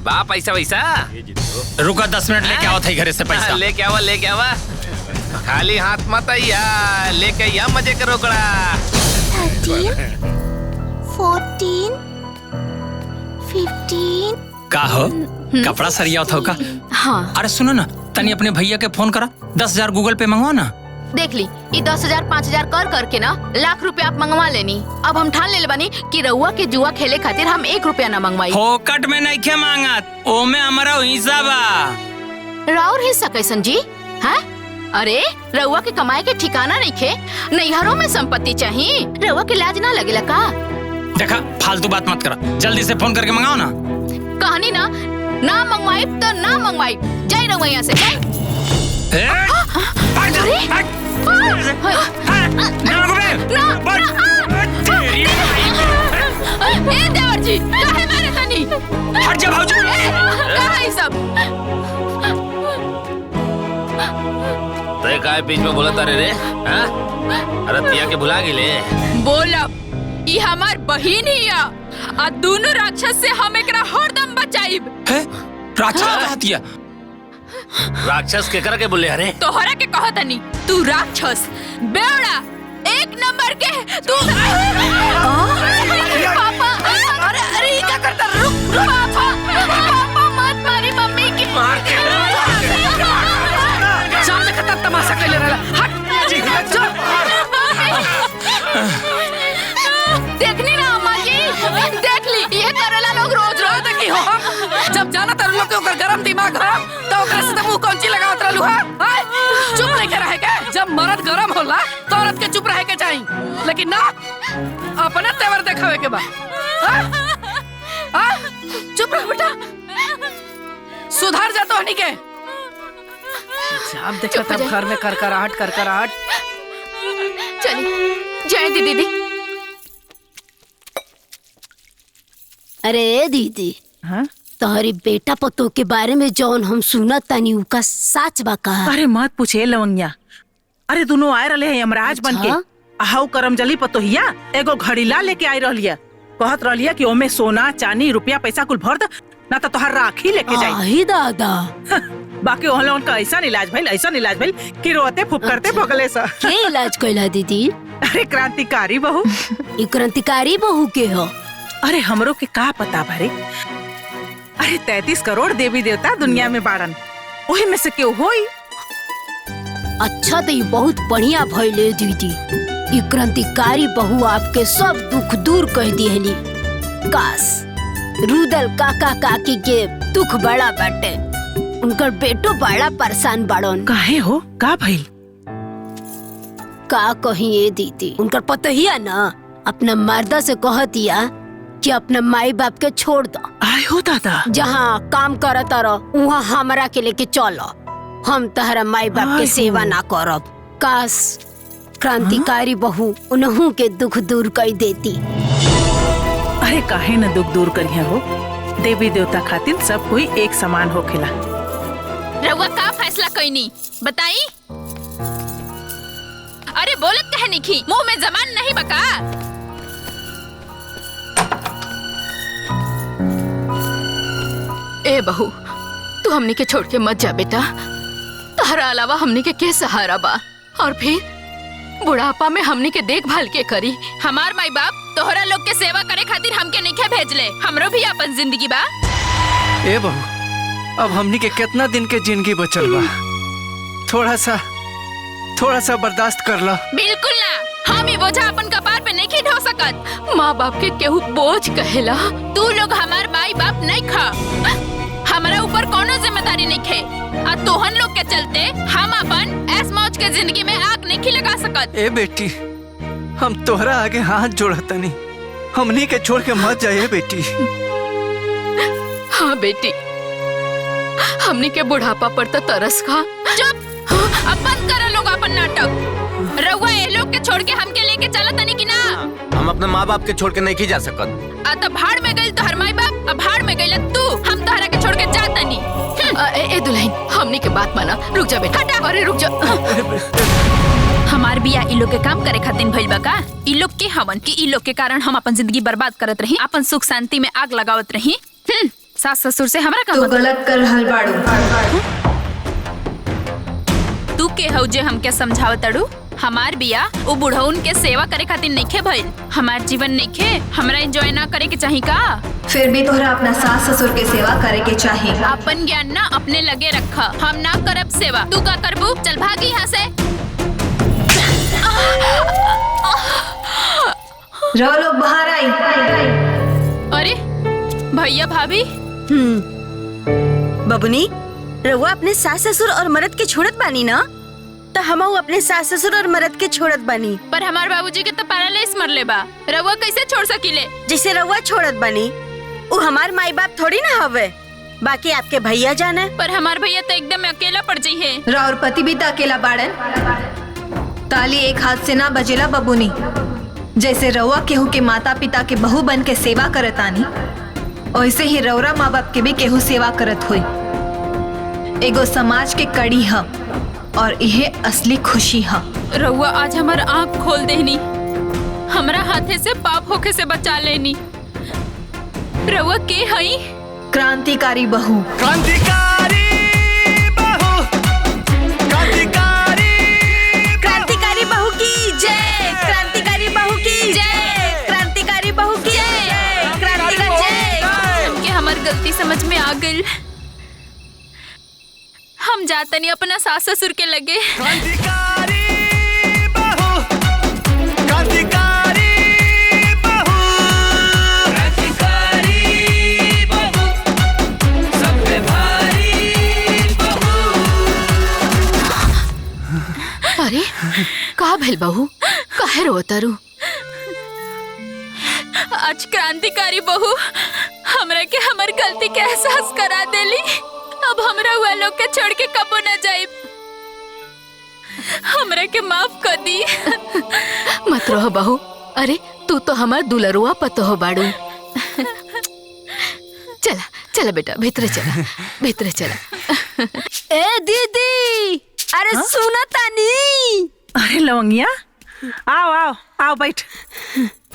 बा पैसा वैसा रुका 10 मिनट लेके आओ थे घरे से पैसा। लेके आवा खाली हाथ मत आइया, लेके आइया मजे करो कड़ा। 13, 14, 15। का हो कपड़ा सरिया था का? हाँ। अरे सुनो ना, तनी अपने भैया के फोन करा, 10,000 गूगल पे मंगवा ना। देख ली, ये 10,000 5,000 कर करके ना लाख रुपया आप मंगवा लेनी। अब हम ठान ले बनी कि रउआ के जुआ खेले खातिर हम 1 रुपया ना मंगवाई। फोकट में नहीं खे मांगत, ओमे हमारा हिस्सा बा। राउर हिस्सा कैसन जी? हैं? अरे रउआ के कमाए के ठिकाना नहीं खे, नैहरों में संपत्ति चाहिए, रउआ के लाज ना लगेला का? देखा फालतू बात मत करा, जल्दी से फोन करके मंगाओ ना। कहानी ना मंगवाई तो ना मंगवाई, जाई रउआ यहाँ से जाई। ए देवर जी, काहे मारे तनी? हट जा भाऊजी। कहाँ है सब? तय काय बीच में बोला तारे रे? हाँ? अरतिया के भुला गिले। बोला ई हमार बहिन ही आ, आ दोनों राक्षस से हम एकरा हरदम बचाइब। राक्षस कहतिया? राक्षस के कर के बोले अरे? तोहरा के कहत नहीं, तू राक्षस बेवड़ा 1 नंबर के तू। पापा, अरे ये क्या करता? रुक पापा मत मारी मम्मी की। सामने खतर तमाशा कैले रहला। हट देखनी ना अम्मा जी, देख ली ये करेला लोग रोज रोज। देखी हो जब जाना तर लोग के ओकर गरम दिमाग हो तो ओकरा से मुंह कौंची लगावत रहलू हा? चुप नहीं के रहे के? जब मर्द गरम होला तो औरत के चुप रहे के चाहिए, लेकिन ना अपना तेवर देखावे के बा। चुप रह बेटा, सुधार जा तो हनी के। जब देखो तब घर में करकराहट। चलिए जय दीदी। अरे दीदी, तोहरी बेटा पतो के बारे में जौन हम सुनत तानी उका सच बा का? अरे मत पूछे लवंगिया, अरे दोनों आए रहे हैं यमराज बन के। हाउ करमजली पतोहिया एगो घड़ीला लेके आई रहलिया, कहत रहलिया कि ओमे सोना चांदी रुपया पैसा कुल भर द, ना तो तोहर राखी लेके जाई। आही दादा। बाकी ओहला उनका ऐसा इलाज भइल कि रोते फुफकरते भगले सा। के इलाज कइला दीदी? अरे क्रांतिकारी बहू। ई क्रांतिकारी बहू के हो? अरे हमरो के का पता भरे। अरे 33 करोड़ देवी देवता दुनिया में बाड़न, वही में से क्यों होई? अच्छा तो ये बहुत बढ़िया भइले दीदी, ई क्रांतिकारी बहू आपके सब दुख दूर कर दिहली। काश रुदल काका काकी के दुख बड़ा बाटे, उनकर बेटो बड़ा परेशान बाड़न। काहे हो, का भइल? का कही ये दीदी, उनकर पतोहिया ना अपना मर्दा से कहतिया कि अपना माई बाप के छोड़ दो। आए हो दादा, जहाँ काम करत रहो वहाँ हमरा के लेके चलो, हम तहरा माई बाप के सेवा ना करब। काश क्रांतिकारी बहू उन्हों के दुख दूर कर देती। अरे काहे न दुख दूर करिया हो, देवी देवता खातिर सब कोई एक समान होखेला। रउआ का फैसला कइनी बताई? अरे बोलत कहे निखी, मुंह में जबान नहीं बका? ए बहू, तू हमनी के छोड़ के मत जा बेटा, तहरा अलावा हमनी के सहारा बा, और फिर बुढ़ापा में हमनी के देखभाल के करी। हमार माई बाप तोहरा लोग के सेवा करे खातिर हमके नहीं भेजले, हमरो भी अपन जिंदगी बा। ए बहू, अब हमनी के कितना दिन के जिंदगी बचल बा, थोड़ा सा बर्दाश्त कर ला। बिल्कुल ना, हम ही बोझा अपन कपार पे नहीं ढो सकत। माँ बाप के केहू बोझ कहेला। तू लोग हमार माई बाप नहीं खा, हमारा ऊपर कोनो जिम्मेदारी नहीं खे, आ तोहन लोग के चलते हम अपन ऐस मौज के जिंदगी में आग नहीं लगा सकत। ए बेटी, हम तोहरा आगे हाथ जोड़तनी, हमनी के छोड़ के मत जाए बेटी। हाँ बेटी, हमनी के बुढ़ापा पर तो तरस खा। चुप, अब बंद करो लोग अपन नाटक। रउआ ये लोग के छोड़ के हमके लेके चला तनी कि ना? हम अपने माँ बाप के छोड़ के नहीं जा सकत। आ तब भाड़ में गइल तोहर माई बाप, अब भाड़ में गइल तू, हम तोहरा के छोड़ के जा तनी। ए दुल्हन, हमनी के बात माना, रुक जा बेटा। अरे रुक जा। हमार बिया इ लोग के काम करे खातिर भइल बा का? इ लोग के हवन कि इ लोग के कारण हम अपन जिंदगी बर्बाद करत रही, अपन सुख शांति में आग लगावत रही। सास ससुर से हमरा का तू गलत कर रहल बाड़ू। तू के हौ जे हमके समझावत अड़ू? हमार बिया वो बुढ़उन के सेवा करे खातिर नइखे भइल। हमार जीवन नइखे हमरा एंजॉय ना करे के चाही का? फिर भी तोहरा अपना सास ससुर के सेवा करे के चाही। अपन ज्ञान ना अपने लगे रखा। हम ना करब सेवा, तू का करबू? चल भागी यहाँ से। रहो लोग बाहर आई। अरे भैया भाभी। बबुनी, रउआ अपने सास ससुर और मर्द के छोड़त बानी ना? तो हमहू अपने सास ससुर और मर्द के छोड़त बानी। पर हमार बाबूजी के तो पैरालिसिस मरले बा, रउआ कैसे छोड़ सकीले? जैसे रउआ छोड़त बानी, वो हमार माई बाप थोड़ी ना हवे। बाकी आपके भैया जाने। पर हमार भैया तो एकदम अकेला पड़ जाई है। राउर पति भी तो अकेला बाड़न। ताली एक हाथ से ना बजेला बबुनी। जैसे रउआ केहू के माता पिता के बहू बन के सेवा करतानी, वैसे ही रउरा माँ बाप के भी केहू सेवा करत हुई। एगो समाज के कड़ी ह और यह असली खुशी है। रउआ आज हमार आँख खोल देनी, हमरा हाथे से पाप होके से बचा लेनी। रउआ के हई? क्रांतिकारी बहू। क्रांतिकारी बहू, क्रांतिकारी क्रांतिकारी बहू की जय, क्रांतिकारी बहू की जय, क्रांतिकारी बहू की जय, क्रांतिकारी जय। हमके हमार गलती समझ में आ गई। हम जाता नहीं अपना सास ससुर के लगे। क्रांतिकारी बहू, क्रांतिकारी बहू, क्रांतिकारी बहू, सब पे भारी बहू। अरे का भेल बहू, काहे रोतारू? आज क्रांतिकारी बहू हमरा के हमार गलती के एहसास करा देली। अब हमरा हुआ लोग के छोड़ के कबो न जाइब। हमरा के माफ कर दी। मत रहो बहू। अरे तू तो हमार दुलरुआ पतो हो बाड़ू। चला चला बेटा, भीतर चला, भीतर चला। ए दीदी, अरे सुना तानी। अरे लवंगिया, आओ आओ आओ बैठ।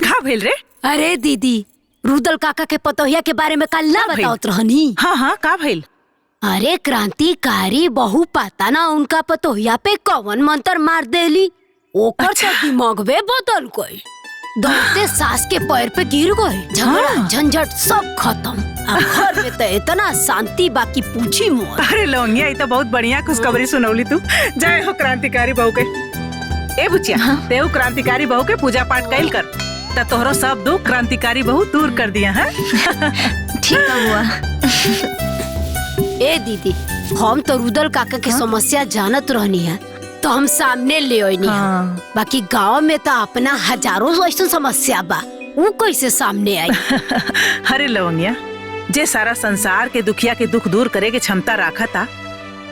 का भेल रे? अरे दीदी, रुदल काका के पतोहिया के बारे में कल ना बताओत रहनी। हाँ हाँ, का भेल? अरे क्रांतिकारी बहू पता ना उनका पतोहिया पे कौन मंत्र मार देली। ओकर तो दिमागवे बदल गई। दौड़ते सास के पैर पे गिर गए। झगड़ा झंझट सब खत्म। अब घर में तो इतना शांति बाकी पूछी मोर। अरे लवंगिया, ये तो बहुत बढ़िया खुशखबरी सुनौली तू। जय हो क्रांतिकारी बहू के। ए बुचिया, तेऊ क्रांतिकारी बहू के पूजा पाठ कैल कर, तो तोहरो सब दुख क्रांतिकारी बहू दूर कर दिया है। ठीक हुआ। ए दीदी, हम तो रुदल काका की समस्या जानत रहनी है, तो हम सामने ले आईनी है। बाकी गांव में तो अपना हजारों ऐसी समस्या बा, वो कैसे सामने आई? अरे लवंगिया, जे सारा संसार के दुखिया के दुख दूर करे के क्षमता रखा था,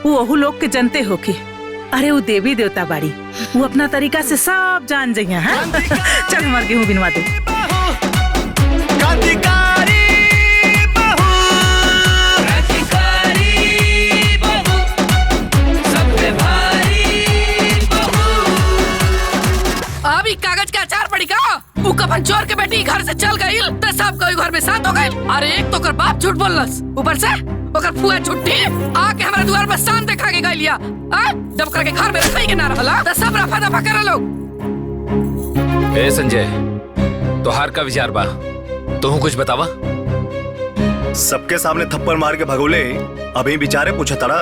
वो ओहू लोग के जनते होके। अरे वो देवी देवता बाड़ी, वो अपना तरीका से सब जान जाइए। चल हमार गेहूं बिनवा दे। क्रांतिकारी बहू, क्रांतिकारी बहू, सब पे भारी बहू। अब ई कागज का अचार पड़ी का? ऊ कफन चोर के बेटी घर से चल गई, तो सब कोई घर में साथ हो गए। अरे एक तो कर बाप झूठ बोलस, ऊपर से ओकर फुआ झूठी आके हमारे द्वार पर शान देखा के गइलिया। जब करके घर में रखई के ना रहला, तो सब रफा दफा कर लोग। ए संजय, तोहार का विचार बा? तू कुछ बतावा। सबके सामने थप्पड़ मार के भगोले, अभी विचारे पूछा तड़ा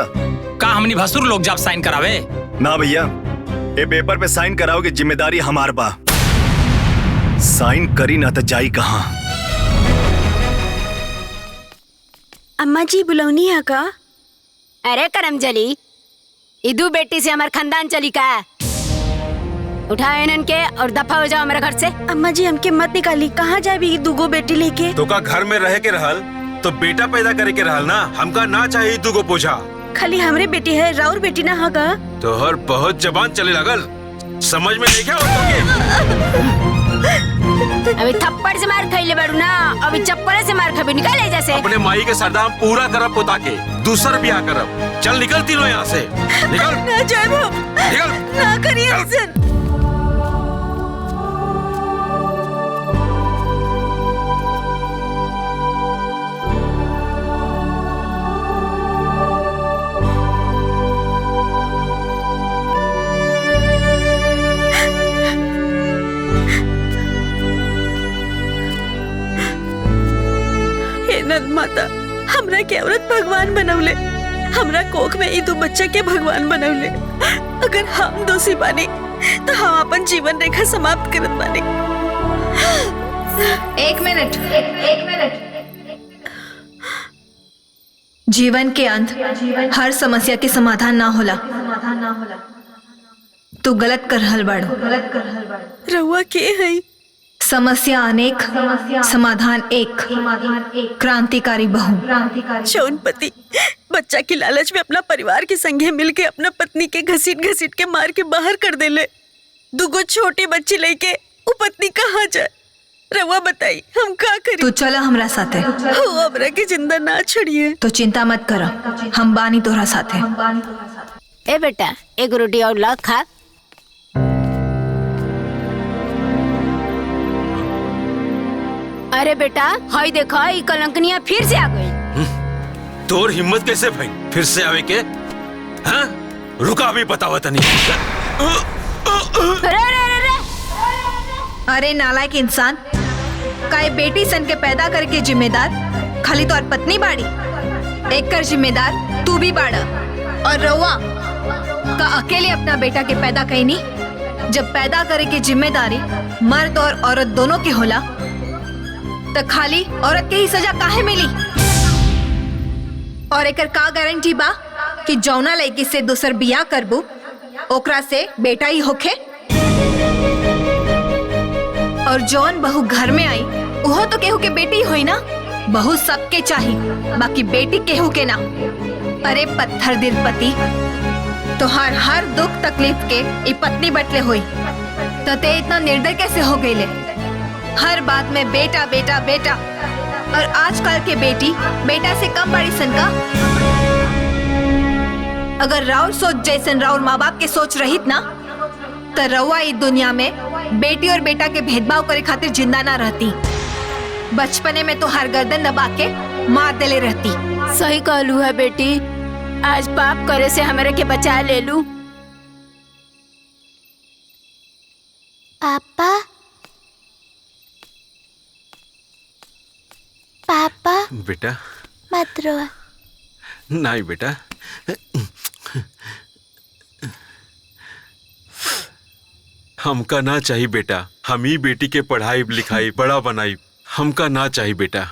का हमनी भसुर लोग जब साइन करावे? ना भैया, ये पेपर पे साइन कराओगे जिम्मेदारी हमार बा। साइन करी ना तो जाई कहाँ। अम्मा जी बुलौनी है का? अरे करमजली, इदू बेटी से हमार खानदान चली का? उठाओ इनन के और दफा हो जाओ मेरे घर से। अम्मा जी हमके मत निकाली, कहाँ जाए भी दूगो बेटी लेके? तो का घर में रह के रहल तो बेटा पैदा करे के रहल ना। हमका ना चाहिए तू को पूछा। खाली हमरे बेटी है, राउर बेटी ना होगा। तो हर बहुत जबान चले लगल, समझ में नहीं क्या होता? अभी थप्पड़ से मार खइले बाड़ू ना, अभी चप्पल से मार खबे। निकल ले जैसे। अपने माई के सरदाम पूरा करब पोता के, दूसर ब्याह करब। चल निकल तीनों यहाँ से, निकल। ना जाए निकल, ना करिए ऐसे। नंद माता हमरा के औरत भगवान बनौले, हमरा कोख में ई दो बच्चा के भगवान बनौले। अगर हम दोषी बानी तो हम अपन जीवन रेखा समाप्त करत बानी। एक मिनट। जीवन के अंत हर समस्या के समाधान ना होला। तू गलत कर रहल बाड़ू। रउआ के है? समस्या अनेक, समाधान एक। क्रांतिकारी बहू। शौनपति बच्चा की लालच में अपना परिवार के संगे मिलके अपना पत्नी के घसीट घसीट के मार के बाहर कर देले। दुगो छोटी बच्ची लेके वो पत्नी कहाँ जाए? रवा बताई हम का करी? तू चला हमरा साथे। हो हमरा के जिंदा ना छोड़िए। तो चिंता मत कर, हम बानी तोहरा साथे। ए बेटा एक रोटी और ला खा। अरे बेटा हाय देखा ई कलंकनिया फिर से आ गई। तोर हिम्मत कैसे भाई फिर से आवे के? हाँ? रुका भी बतावा तनी। अरे नालायक इंसान, काहे बेटी सन के पैदा करके जिम्मेदार खाली तो और पत्नी बाड़ी, एक कर जिम्मेदार तू भी बाड़ा। और रउआ का अकेले अपना बेटा के पैदा कईनी। जब पैदा करे के जिम्मेदारी मर्द और औरत दोनों के होला तो खाली औरत के ही सजा काहे मिली? और एकर का गारंटी बा कि जौना लड़की से दूसर बियाह करबू ओकरा से बेटा ही होखे? और जौन बहू घर में आई वो तो केहू के बेटी होई ना। बहू सबके चाही, बाकी बेटी केहू के ना। अरे पत्थर दिल पति, तो हर दुख तकलीफ के ई पत्नी बटले होई तो ते इतना निर्दय कैसे हो गईले? हर बात में बेटा बेटा बेटा। और आजकल के बेटी बेटा से कम बड़ी सन का? अगर राउर सोच जैसन राउर माँ बाप के सोच रहित ना तो रउआ इस दुनिया में बेटी और बेटा के भेदभाव करे खातिर जिंदा ना रहती। बचपने में तो हर गर्दन दबा के मार देले रहती। सही कहलू है बेटी, आज पाप करे से हमरे के बचा ले लू। पापा पापा बेटा मत रो। नहीं बेटा, हमका ना चाहिए बेटा। हम ही बेटी के पढ़ाई लिखाई बड़ा बनाई, हमका ना चाहिए बेटा।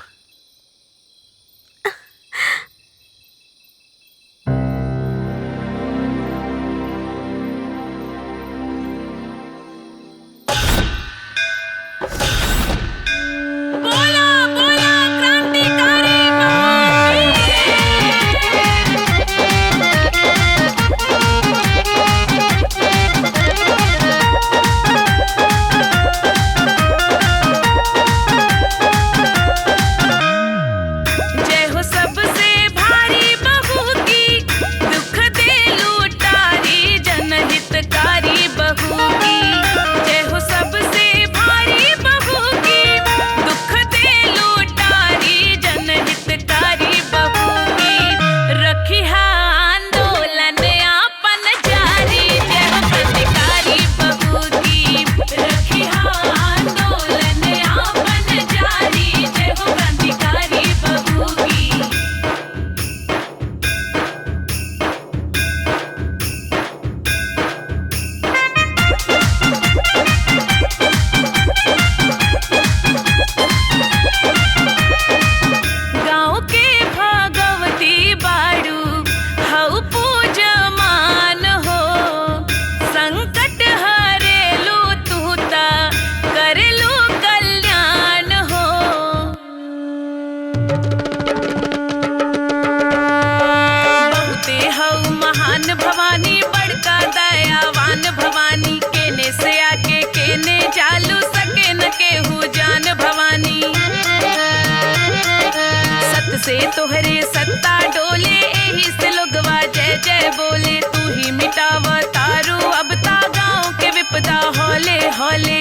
से तोहरे सत्ता डोले, एही से लोगवा जय जय बोले। तू ही मिटाव तारू अब ता गाँव के विपदा हौले हौले।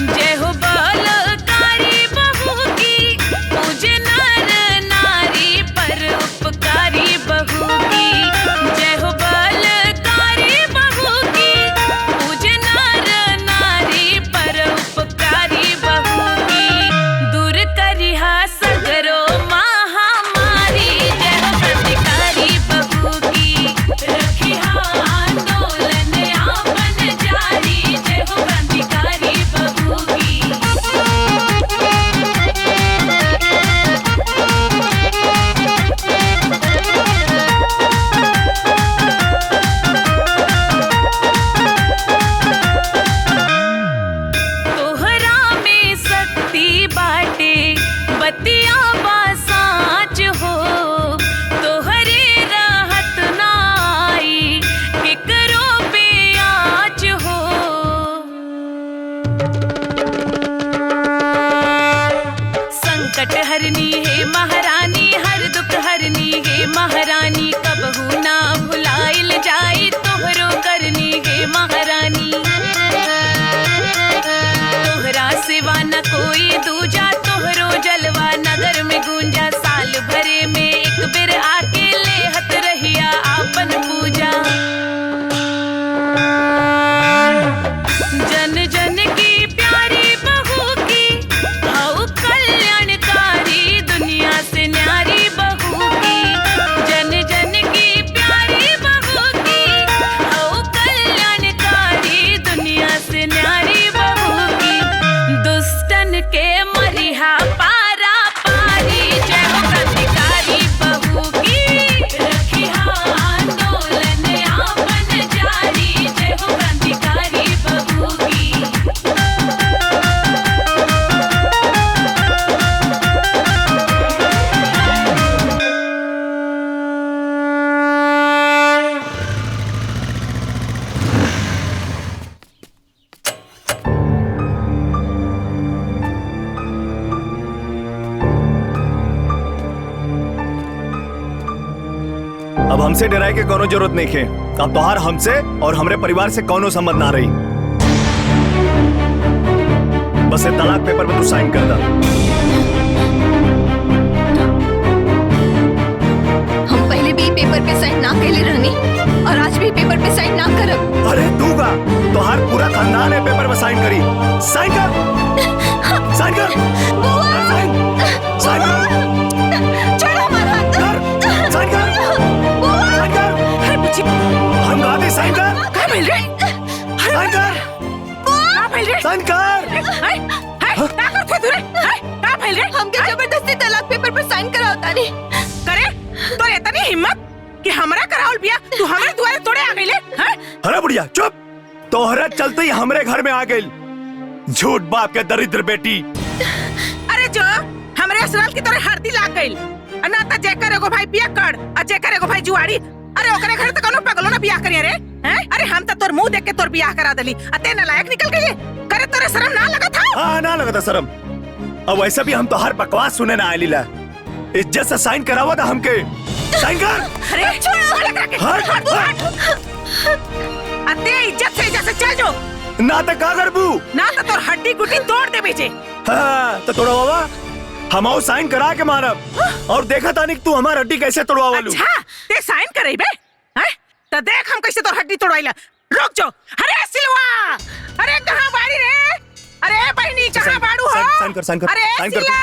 जय हो बलकारी बहू की, पूजे नर नारी पर उपकारी बहू की। जय हो बलकारी बहू की, पूजे नर नारी पर उपकारी बहू की। संकट हरनी है महारानी, हर दुख हरनी है महारानी, कबहू ना भुलाइल जाई तोहरो करनी है महारानी। तोहरा सिवा न कोई दूजा, तोहरो जलवा नगर में गूंजा, साल भरे में एक बेर आके लेहत रहिया आपन पूजा। जन जन की प्यारी बहू की हऊ कल्याणकारी, दुनिया से न्यारी बहू की। जन जन की प्यारी बहू की हऊ कल्याणकारी, दुनिया से न्यारी बहू की। दुष्टन के मरिहा पारा पारी, जय हो क्रांतिकारी बहू की। रखिहा आंदोलन आपन जारी, जय हो क्रांतिकारी बहू की। अब हमसे डराए के कोनो जरूरत नहीं है। अब तोहार हमसे और हमरे परिवार से कोनो संबंध ना रही। बस ये तलाक पेपर में तू साइन कर दा। हम पहले भी पेपर पे साइन ना कैले रहनी और आज भी पेपर पे साइन ना करब। अरे तू का तोहार पूरा खानदान है पेपर में साइन करी। साइन कर, साइन कर, साइन, साइन कर। छोड़ो हमारा हाथ। साइन कर, साइन कर। अरे बुच्ची, हम गाते साइन कर। क्या मिल रहा है? साइन कर, क्या मिल रहा है? साइन कर। क्या करते तू रे? क्या मिल रहा है? हमके जबरदस्ती तलाक पेपर पर साइन करावता नहीं। करे तो इतनी हिम्मत कि हमरा करावल बिया तू हमरे द्वारे तोड़े आ गइले? हैं? अरे बुढ़िया चुप। तोहरा चलते ही हमरे घर में आ गई झूठ बाप के दरिद्र बेटी। अरे जो हमरे असराल की तरह हरदी लाग गइल। ना त जेकर एगो भाई बिया कर आ जेकर एगो भाई जुआड़ी। अरे ओकरे घर त कोनो पगलो ना बियाह करिया रे। हैं? अरे हम त तोर मुंह देख के तोर बियाह करा देली। अते नालायक निकल गइले। करे तोरे शर्म ना लगा था? हाँ ना लगा था शर्म। अब वैसे भी हम तो हर बकवास सुने ना आइली ला। इज्जत से साइन करावा था हमके। साइन कर। अरे छोड़ो अलग रख के। हट। अते इज्जत से चल जो। ना तो का करबू? ना तो तोर हड्डी गुड्डी तोड़ दे बेचे। हाँ तो तोड़ा बाबा हम आओ साइन करा के मारब और देखा तानिक तू हमार हड्डी कैसे तोड़वा लू। अच्छा ते साइन करई बे? हैं? तो देख हम कैसे तोर हड्डी तोड़वाइला। रुक जो। अरे सिलवा, अरे कहां बाड़ी रे? अरे बहनी कहां बाड़ू हो? साइन कर, साइन कर। अरे साइन कर। सिला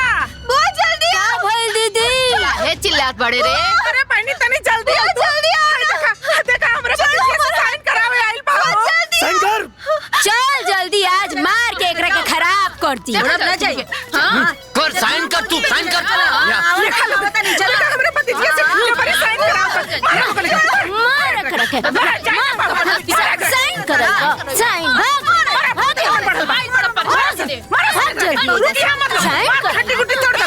बहुत जल्दी आ भाई दीदी। हे चिल्लात बड़े रे। अरे बहनी तनी जल्दी आ। जल्दी आ। देखा हमरे पति से साइन करावे आइल बा। साइन कर। चल जल्दी आज मार के एकरा के खराब करती। ना जाइए। हां कर साइन कर, तू साइन कर। देखा लो पता नहीं चला हमरे पति से जबरी साइन कराव। मार एकरा के साइन करेगा। साइन हड्डी गुड्डी तोड़ दे।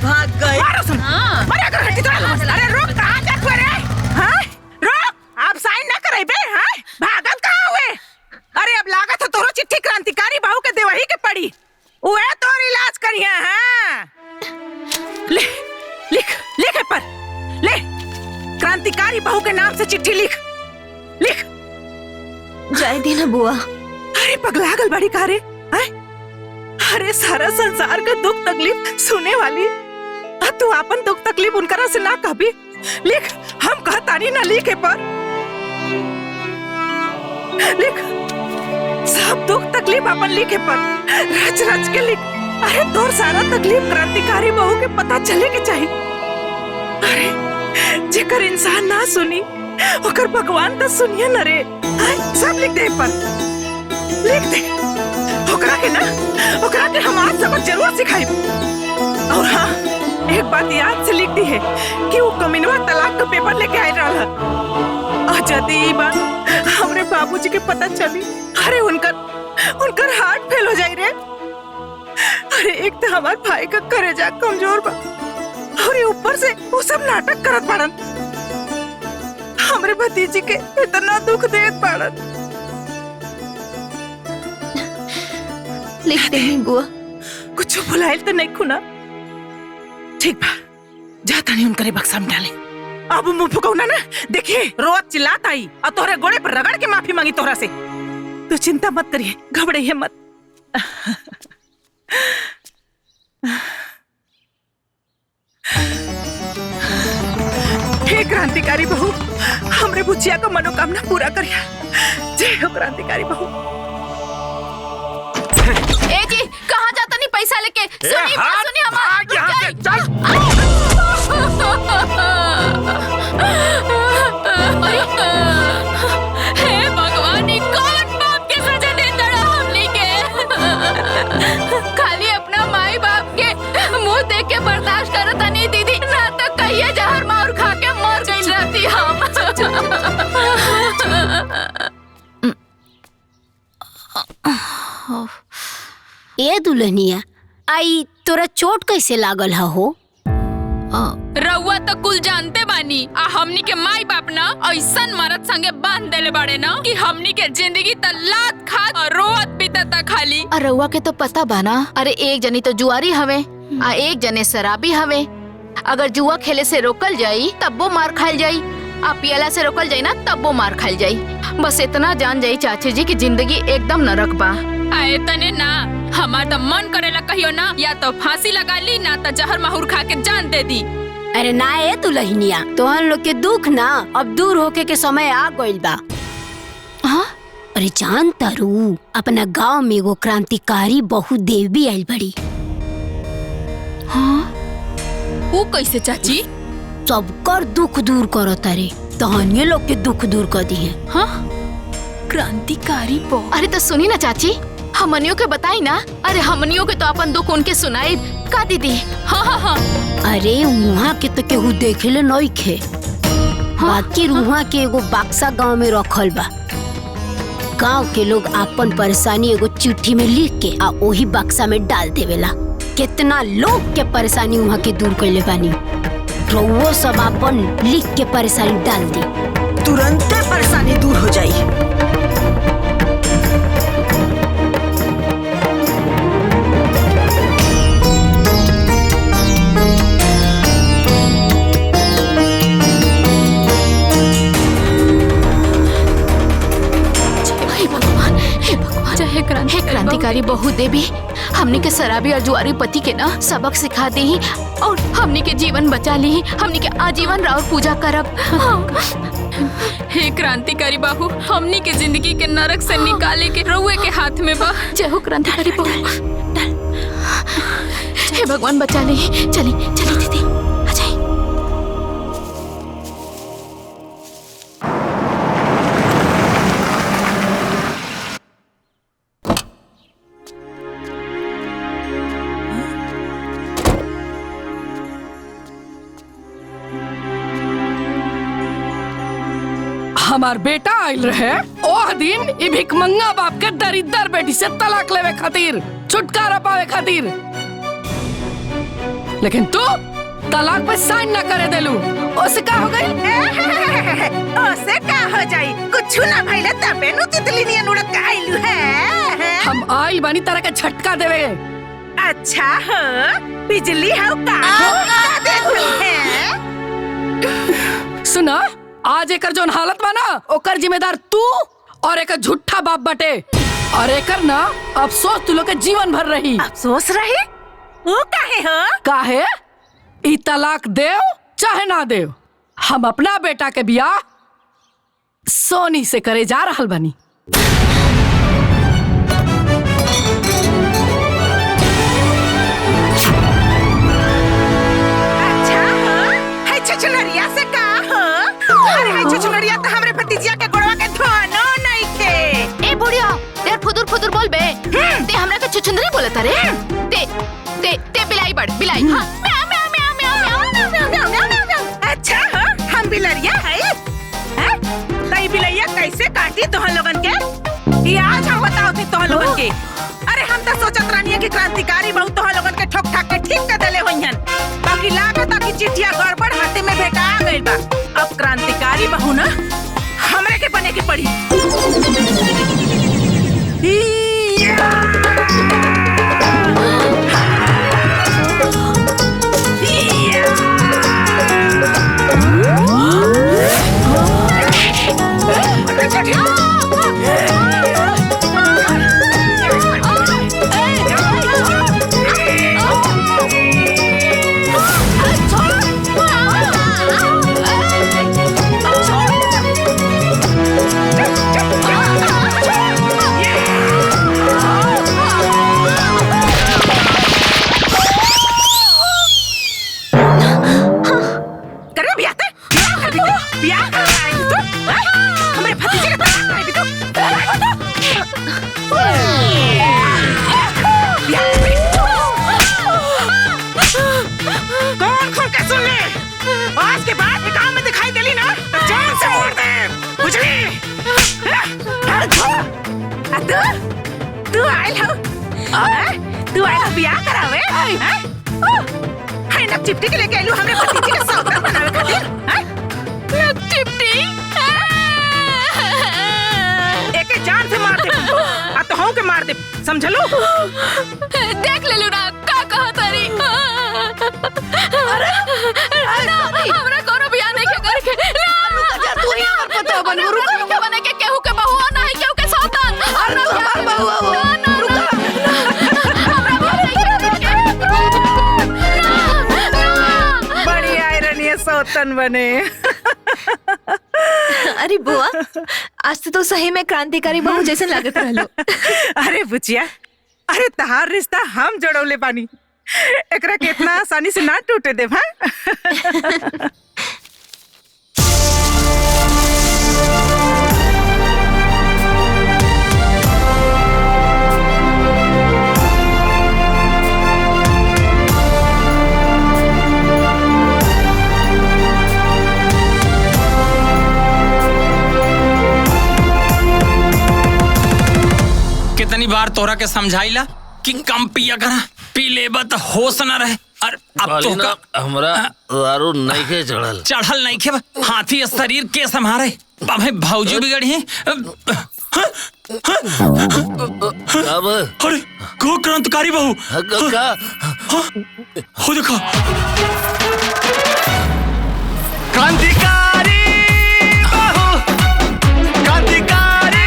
भाग गए। अरे रुक, कहाँ जात हुए रे? हाँ? रुक, आप साइन ना करे बे, हाँ? भागत कहाँ हुए? अरे अब लागत है तोरो चिट्ठी क्रांतिकारी बहू के देवही के पड़ी। उहे तोर इलाज करिया, हाँ? ले, लिख पर, ले, क्रांतिकारी बहू के नाम से चिट्ठी लिख। जाए देना बुआ। अरे पगला गल बड़ी कारे, हैं? अरे सारा संसार का दुख तकलीफ सुने वाली अब तू अपन दुख तकलीफ उनकरा से ना कहबी। लिख, हम कहतानी ना लिखे पर लिख, सब दुख तकलीफ अपन लिखे पर रच रच के लिख। अरे तोर सारा तकलीफ क्रांतिकारी बहू के पता चले के चाहिए। अरे जेकर इंसान ना सुनी ओकर भगवान तो सुनिए न रे। सब लिख दे पर, लिख दे। ओकरा के हम आज सबक जरूर सिखाई। और हाँ, एक बात याद से लिख दी है कि वो कमीनवा तलाक का पेपर लेके आए रहा। यदि ये बात हमरे बाबूजी के पता चली, अरे उनकर हार्ट फेल हो जाए रे। अरे एक तो हमारे भाई का करेजा कमजोर बा और ये ऊपर से वो सब नाटक करत बाड़न। हमरे भतीजी के इतना दुख देत बाड़न। लिख देनी बुआ। कुछ भुलाइल तो नहीं खुना। ठीक बा, जाता नहीं उनकरे बक्सा में डाले। अब मुंह फुकौना ना, देखिए रोज चिल्लात आई और तोहरे गोड़े पर रगड़ के माफी मांगी तोहरा से। तू चिंता मत करिए, घबराइए मत। हे क्रांतिकारी बहू, हमरे बुचिया को मनोकामना पूरा करिया। जय हो क्रांतिकारी बहू। ए जी, कहाँ जाता नहीं पैसा लेके? सुनी बात, सुनी हमारी। यहाँ से चल। हे भगवान, ये कौन बाप के सजा देता रहा हमने के? खाली अपना माई बाप के मुंह देख के बर्दाश्त करता नहीं दीदी, ना तो कहिए जहर मार खा के मर गई रहती हम। ए दुल्हनिया, आई तोरा चोट कैसे लागल हो? रउआ तो कुल जानते बानी, आ हमनी के माई बाप ना ऐसन मरद संगे बांध देले बाड़े ना कि हमनी के जिंदगी त लात खा और रोत बीतता खाली। और रउआ के तो पता बाना, अरे एक जनी तो जुआरी हवे आ एक जने शराबी हवे। अगर जुआ खेले से रोकल जाई तब वो मार खाल जाई, आ पियला से रोकल जाई ना तब वो मार खाल जाई। बस इतना जान जाई चाची जी की जिंदगी एकदम नरक बा। आए तने ना, हमार तो मन करेला कहियो ना, या तो फांसी लगा ली ना तो जहर माहुर खा के जान दे दी। अरे ना ए दुल्हनिया, तोहन लोग के दुख ना अब दूर होके के समय आ गइल बा। हाँ? अरे जान तारू, अपना गांव में एगो क्रांतिकारी बहु देवी आइल बड़ी। हाँ? वो कैसे चाची? सबकर दुख दूर करो तारे, तहनिए लोग के दुख दूर कर दी है। हाँ? क्रांतिकारी बहु। अरे तो सुनी ना चाची, हमनियों के बताई ना। अरे हमनियों के तो अपन दुख उनके सुनाई का दीदी। हाँ हाँ हाँ। अरे वहाँ के तो केहू देखेले नहीं खे। बाकी वहाँ के एगो बक्सा गांव में रखल बा। गांव के लोग अपन परेशानी एगो चिट्ठी में लिख के आ वही बक्सा में डाल देवेला। कितना लोग के परेशानी वहाँ के दूर कैले बानी। रउओ सब अपन लिख के परेशानी डाल दी, तुरंत परेशानी दूर हो जाई। हे क्रांतिकारी बहु देवी, हमनी के शराबी और जुआरी पति के ना सबक सिखा दी और हमनी के जीवन बचा ली। हमनी के आजीवन राउर पूजा करब। हे क्रांतिकारी बाहू, हमनी के जिंदगी के नरक से निकाले के रउए के हाथ में बा। जय हो क्रांतिकारी बहु। हे भगवान बचा ली। चली चली दीदी, आ जाइए। हमार बेटा आयल रहे ओह दिन ई भिखमंगा बाप के दरिद्र बेटी से तलाक लेवे खातिर, छुटकारा पावे खातिर। लेकिन तू तलाक पे साइन न करे देलू। ओसे का हो गई? ओसे का हो जाई? कुछ ना भइले तबे नु तितली नियन उड़त के आइलू है। हम आइल बानी तरह के झटका देवे। अच्छा हो, बिजली हो का देत है। सुना, आज एकर जोन हालत बा ना, ओकर जिम्मेदार तू और एक झूठा बाप बटे। और एकर ना अफसोस तू लोग के जीवन भर रही। अफसोस रही? वो काहे हो? काहे? ई तलाक देव चाहे ना देव, हम अपना बेटा के बियाह सोनी से करे जा रहल बनी। अच्छा हो, है छछलरिया से का हो? अरे है छछलरिया तो हमरे भतीजिया के गोड़वा के धोनो नहीं के। ए बुढ़िया, देर फुदुर फुदुर बोल बे। ते हमरा के छुछुंदरी बोलत रे। ते बिलाई बड़ बिलाई। हां, म्याऊ म्याऊ म्याऊ म्याऊ म्याऊ म्याऊ म्याऊ म्याऊ। अच्छा हो, हम बिलरिया है? हैं? तई बिलैया कैसे काटी तोहन लोगन के? ये आज हम बताओ थी तोहन लोगन के। अरे हम तो सोचत रहनी कि क्रांतिकारी बहु तोहन लोगन के ठोक ठाक के ठीक कर देले होइहन। बाकी लागत कि चिट्ठिया गड़बड़ हाथे में भेटा गइल बा। अब क्रांतिकारी बहु ना हमरे के बने के पड़ी। तू आयल हो तू आयल बियाह करावे हाय नक चिपटी के लेके आइलू हमरे भतीजी के सौदा बनावे खातिर नक चिपटी एके जान से मार दे आ तो हूं के मार दे समझलो देख ले लूना का कहा तारी अरे हमरा कोनो बियाह नहीं के करके तू ही हमर पता बनू रुक के बने के केहू के बहू नहीं केहू के सौतन अरे हमर बहू बड़ी आयरन ये सौतन बने अरे बुआ आज तो सही में क्रांतिकारी बहू जैसे लागत रहलो। अरे बुचिया अरे तहार रिश्ता हम जोड़ौले बानी एकरा के इतना आसानी से ना टूटे दे भाई। कितनी बार तोरा के समझाइला कि कम पिया करा पी लेबा त होश न रहे। और अब तो का हमरा दारू नहीं के चढ़ल नहीं के हाथी शरीर के संभारे भाई भौजी बिगड़ी है। अब अरे को क्रांतिकारी बहू का हो देखो क्रांतिकारी बहू क्रांतिकारी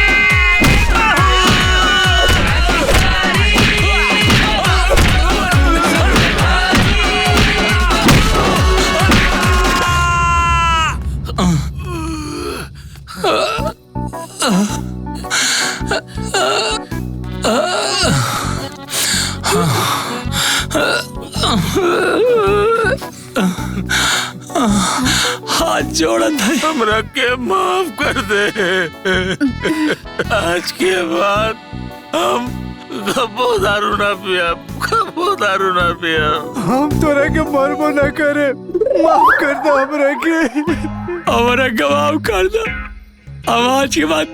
हाथ जोड़ा था हमरा के माफ कर दे। आज के बाद हम कबो दारू ना पिया कबो दारू ना पिया। हम तोरा के मरबो ना करे माफ कर दो हमरा के माफ कर दो। अब आज के बाद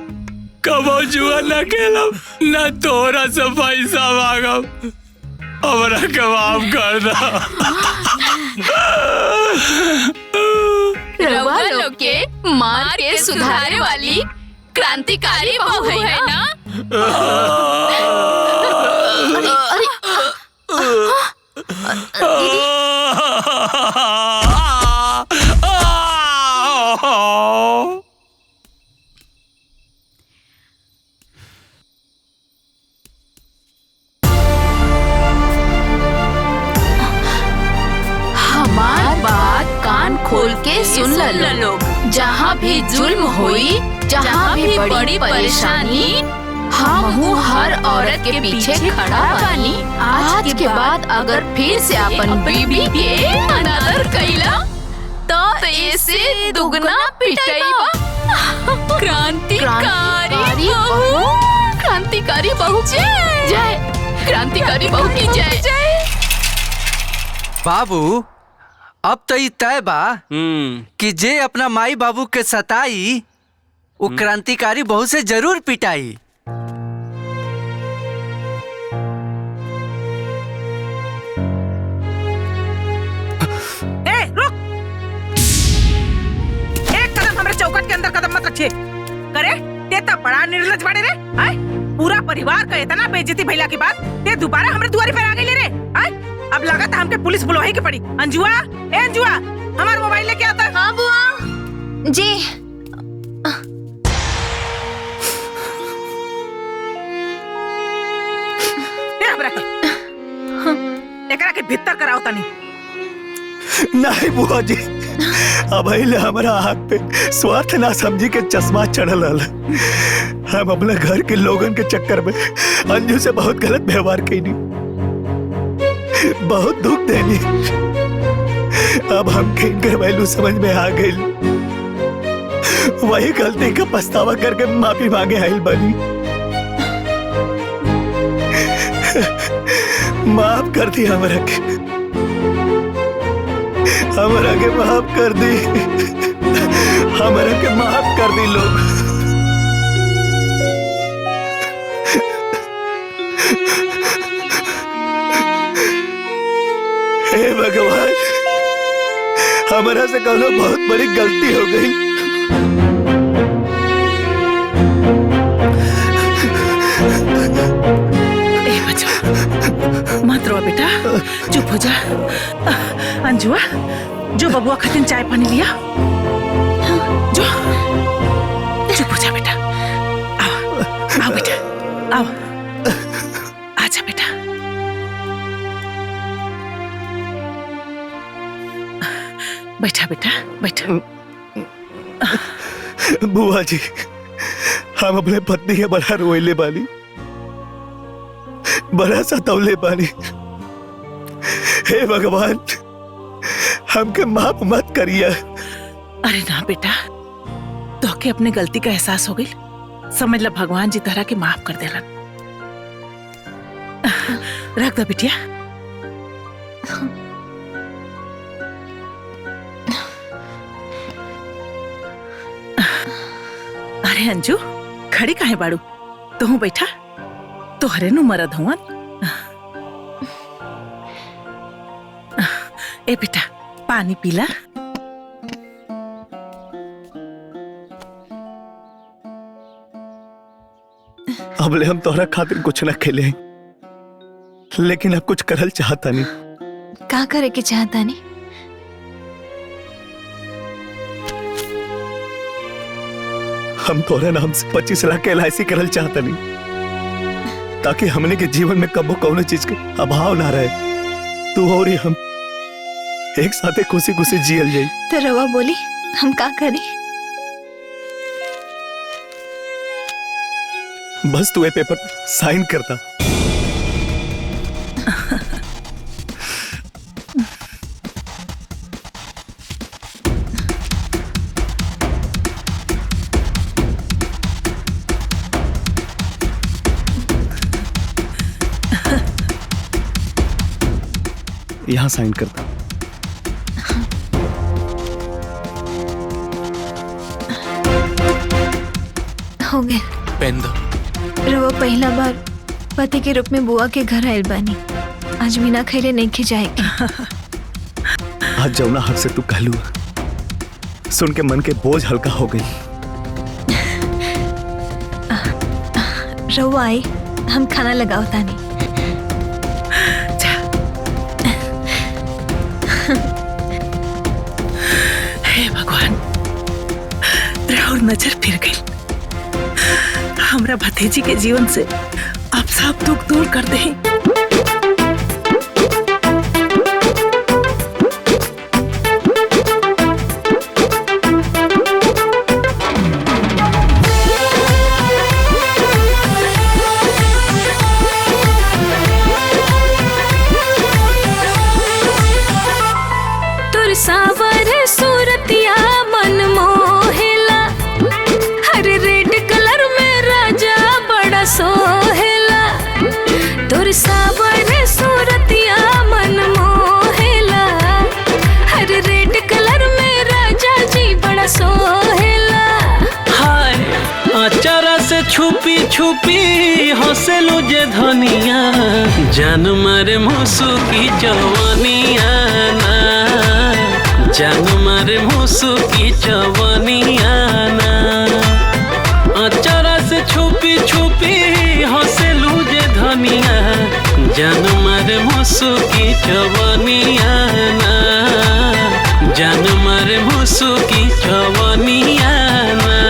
कबो जुआ न खेलब न तोरा से पैसा मांगब हमरा के माफ कर दो। रउआ लोग के मार के सुधारे वाली क्रांतिकारी बहू है ना। हमार बात कान खोल के सुन ल लोग। जहाँ भी जुल्म हुई जहाँ भी बड़ी परेशानी हम हर औरत के पीछे खड़ा बानी। आज के बाद अगर फिर से अपन बीबी के अनादर कैला तो ऐसे दुगना पिटाईबा। क्रांतिकारी बहू क्रांतिकारी बहू जय क्रांतिकारी बहू की जय। बाबू अब तो तय बा कि जे अपना माई बाबू के सताई वो क्रांतिकारी बहू से जरूर पिटाई। ए रुक एक कदम हमारे चौखट के अंदर कदम मत रखिए करे ते तो बड़ा निर्लज बड़े रे। आय पूरा परिवार का इतना बेइज्जती भइला के बाद ते दोबारा हमारे दुआरी पर आ गई रे। आय अब लगा था हमके पुलिस बुलवाई के पड़ी। अंजुआ ए अंजुआ हमारा मोबाइल लेके आता। हाँ बुआ जी। एकरा के भीतर कराओ तनी। नहीं बुआ जी अब हमारा आँख पे स्वार्थ ना समझी के चश्मा चढ़ल हल। हम अपने घर के लोगन के चक्कर में अंजू से बहुत गलत व्यवहार कैनी बहुत दुख देनी। अब हम इनकर वैल्यू समझ में आ गई वही गलती का पछतावा करके माफी मांगे आइल बनी। माफ कर दी हमरा के माफ कर दी हमरा के माफ कर दी लोग। हे भगवान, हमारा से कौनो बहुत बड़ी गलती हो गई। ए बच्चा मत रो बेटा, चुप हो जा। अंजुआ जो बबुआ खातिर चाय पानी लिया, जो चुप हो जा बेटा। आओ आओ बेटा, आओ आजा बेटा। बैठा बेटा बैठा। बुआ जी, हम अपने पत्नी के बड़ा रोइले बानी, बड़ा सतौले बानी। हे भगवान, हमके माफ मत करिए। अरे ना बेटा, तो के अपने गलती का एहसास हो गई, समझ ला भगवान जी तरह के माफ कर देलन। रख दो बिटिया। अरे अंजू, खड़ी काहे बाड़ू? तू बैठा, तोहरे नु मरद हुआ। ए बेटा पानी पीला। अबले हम तोहरा खातिर कुछ न खेले, लेकिन अब कुछ करल चाहता नहीं। का करे के चाहता नहीं? हम तोहरे नाम से 25 लाख के LIC करल चाहता नहीं, ताकि हमने के जीवन में कबो कौनो चीज के अभाव ना रहे। तू और हम एक साथे खुशी खुशी जियल जाई। तो रवा बोली हम का करें? बस तू ये पेपर पर साइन करता। यहाँ साइन करता। हो गया। पेन दो। रवा पहला बार पति के रूप में बुआ के घर आयल बानी। आज बिना खैले नहीं खिजाएगी। आज जौना हक से तू कहलू, सुन के मन के बोझ हल्का हो गई। रवा आई, हम खाना लगाओ तानी। हे भगवान, राहुल नजर फिर गई। हमरा भतीजी के जीवन से आप सब दुख दूर कर दे। तुर सावर सूरतिया मन मोहेला, हर रेड कलर में राजा बड़ा सोहेला। तुर सावर सूरतिया मन मोहेला, हर रेड कलर में राजा जी बड़ा सोहेला। हाय अचारा से छुपी छुपी हंसलू जे धनिया, जान मारे मुसु की जवानिया ना, जान मारे मुसु की जवानिया ना। अचारा से छुपी छुपी हंसलू जे धनिया, जान मारे मुसु की जवानिया ना, जान मारे मुसु की जवानिया ना।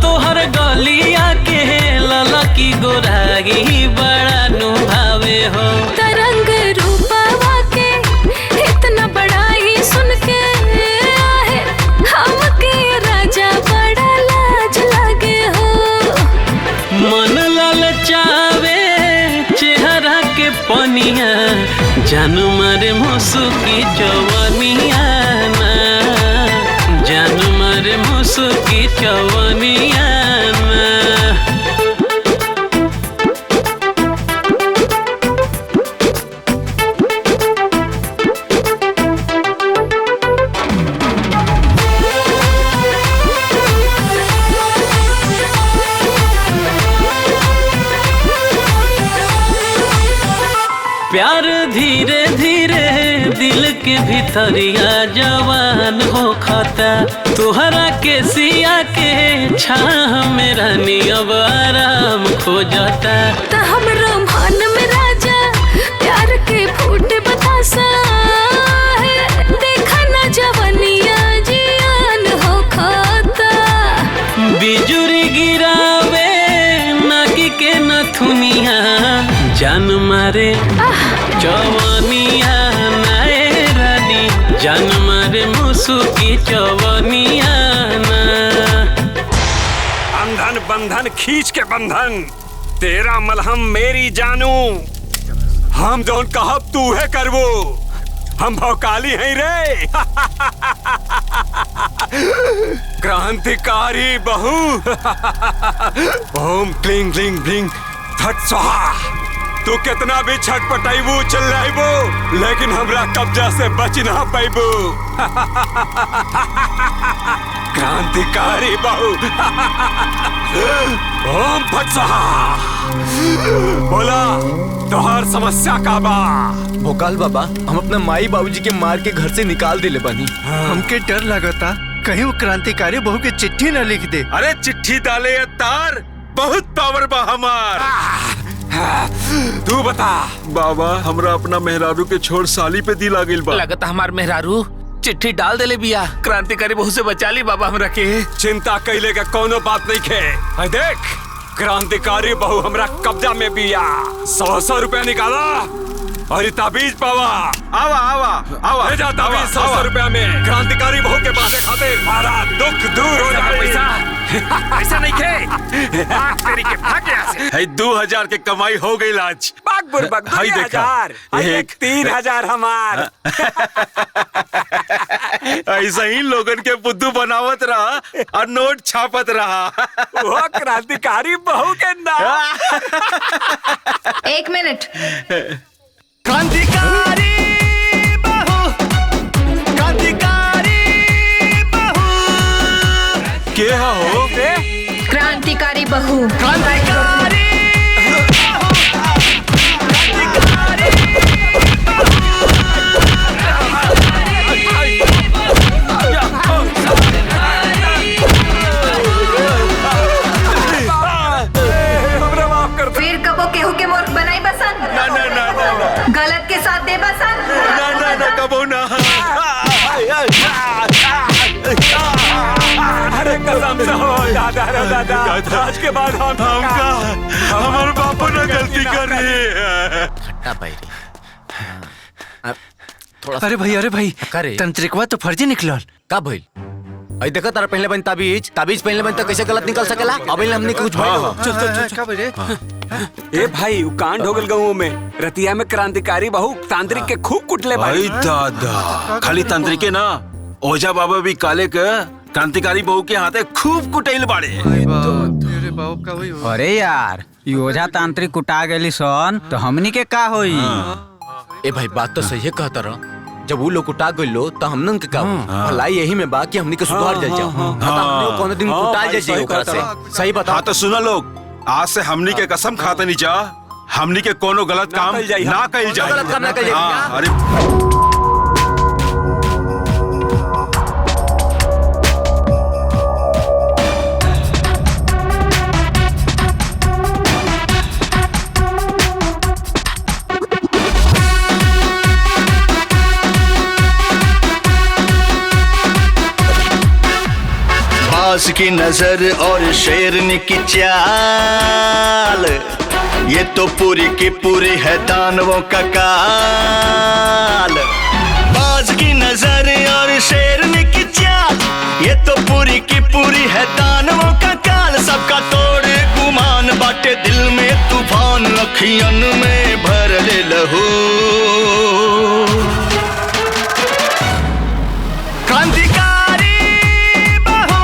तोहर गलिया के ललकी गोरागी बड़ा नुभावे हो। तरंग रूपवा के इतना बड़ा ही सुन के आहे, हमके राजा बड़ा लाज लगे हो। मन ललचावे चेहरा के पनिया, जानू मारे मुसु की जवानिया ना, जानू मुसुकी चवनिया ना। प्यार धीरे धीरे दिल के भीतरिया जवान हो खाता, तुहरा के सिया के छाह में रानी अब आराम खो जाता। त हमरा मन में राजा प्यार के फूट बतासा है, देखा ना जवनिया जियान हो खाता। बिजुरी गिरावे नाकी के नथुनिया, जान मारे चवनिया नाए रानी, जान मारे मुसुकी चवनिया ना। बंधन बंधन खींच के बंधन, तेरा मलहम मेरी जानू, हम जोन कहब तू है करवो, हम भौकाली हैं रे। क्रांतिकारी बहू। ओम क्लिंग क्लिंग ब्लिंग फट स्वाहा। तू कितना भी छटपटाइबू चिल्लाइबू, लेकिन हमरा कब्जा से बच ना पाइबू। क्रांतिकारी बहू। ओम फट स्वाहा। बोला तोहर समस्या का बा? भोकाल बाबा, हम अपना माई बाबूजी के मार के घर से निकाल दिले बानी। हमके डर लगता कहीं वो क्रांतिकारी बहू के चिट्ठी न लिख दे। अरे चिट्ठी डाले तार, बहुत पावर बा हमार। तू बता बाबा, हमरा अपना मेहरारू के छोड़ साली पे दिल आ गइल बा। लगता हमार मेहरारू चिट्ठी डाल देले बिया, क्रांतिकारी बहू से बचा ली बाबा हमरा के। चिंता कैले का कोनो बात नहीं खे। देख, क्रांतिकारी बहू हमरा कब्जा में बिया। 100 रुपया निकाला और ताबीज पावा। आवा आवा आवा, ले जा ताबीज 100 रुपया में। क्रांतिकारी बहू के बातें खातिर हमारा दुख दूर हो जाए। पैसा नहीं खे। तेरी के भाग यहाँ से। है 2000 के कमाई हो गई आज। बाग बुरबक 2000, एक 3000 हमार। ऐसा ही लोगन के बुद्धू बनावत रहा और नोट छापत रहा। वो क्रांतिकारी बहू के नाम। 1 मिनट। क्रांतिकारी बहू, क्रांतिकारी बहू। के हो? क्रांतिकारी बहू। क्रांतिकारी फिर कबो केहू के मूर्ख बनाई बसन। ना ना ना ना, गलत के साथ दे बसन। ना ना ना, कबो ना। अरे कसम से हो दादा रे दादा, आज के बाद हमका हमारे बापू ने गलती करी है। अरे भाई तंत्रिकवा तो फर्जी निकलल। का भइल? अई देखो तारा पहले बन ताबीज पहले बन तो कैसे गलत निकल सकेला? अबे हमने कुछ भाई चल का भाई रे। ए भाई उ कांड हो गल गाँव में। रतिया में क्रांतिकारी बहू तांत्रिक के खूब कुटले भाई। दादा, खाली तांत्रिके ना, ओझा बाबा भी काले के क्रांतिकारी बहू के हाथे खूब कुटैल बाड़े। अरे यार, ओझा तांत्रिक कुटा गेली सन तो हमनी के का होई? ए भाई बात तो सही है कहता रहा। जब वो लोग कुटा गइलो तो हमनन के का भलाई यही में बा कि हमनी के सुधार जल जाओ। हमनी कोनो दिन कुटा जाए ओकरा से। सही बता। हाँ तो सुना लोग, आज से हमनी के कसम खाते नहीं जा, हमनी के कोनो गलत काम ना कइल जाए। गलत काम ना कइल जाए। अरे बाज की नजर और शेरनी की चाल, ये तो पूरी की पूरी है दानवों का काल। बाज की नजर और शेरनी की चाल, ये तो पूरी की पूरी है दानवों का काल। सबका तोड़ गुमान बाटे दिल में तूफान, अखियन में भर ले लहू। क्रांतिकारी बहू,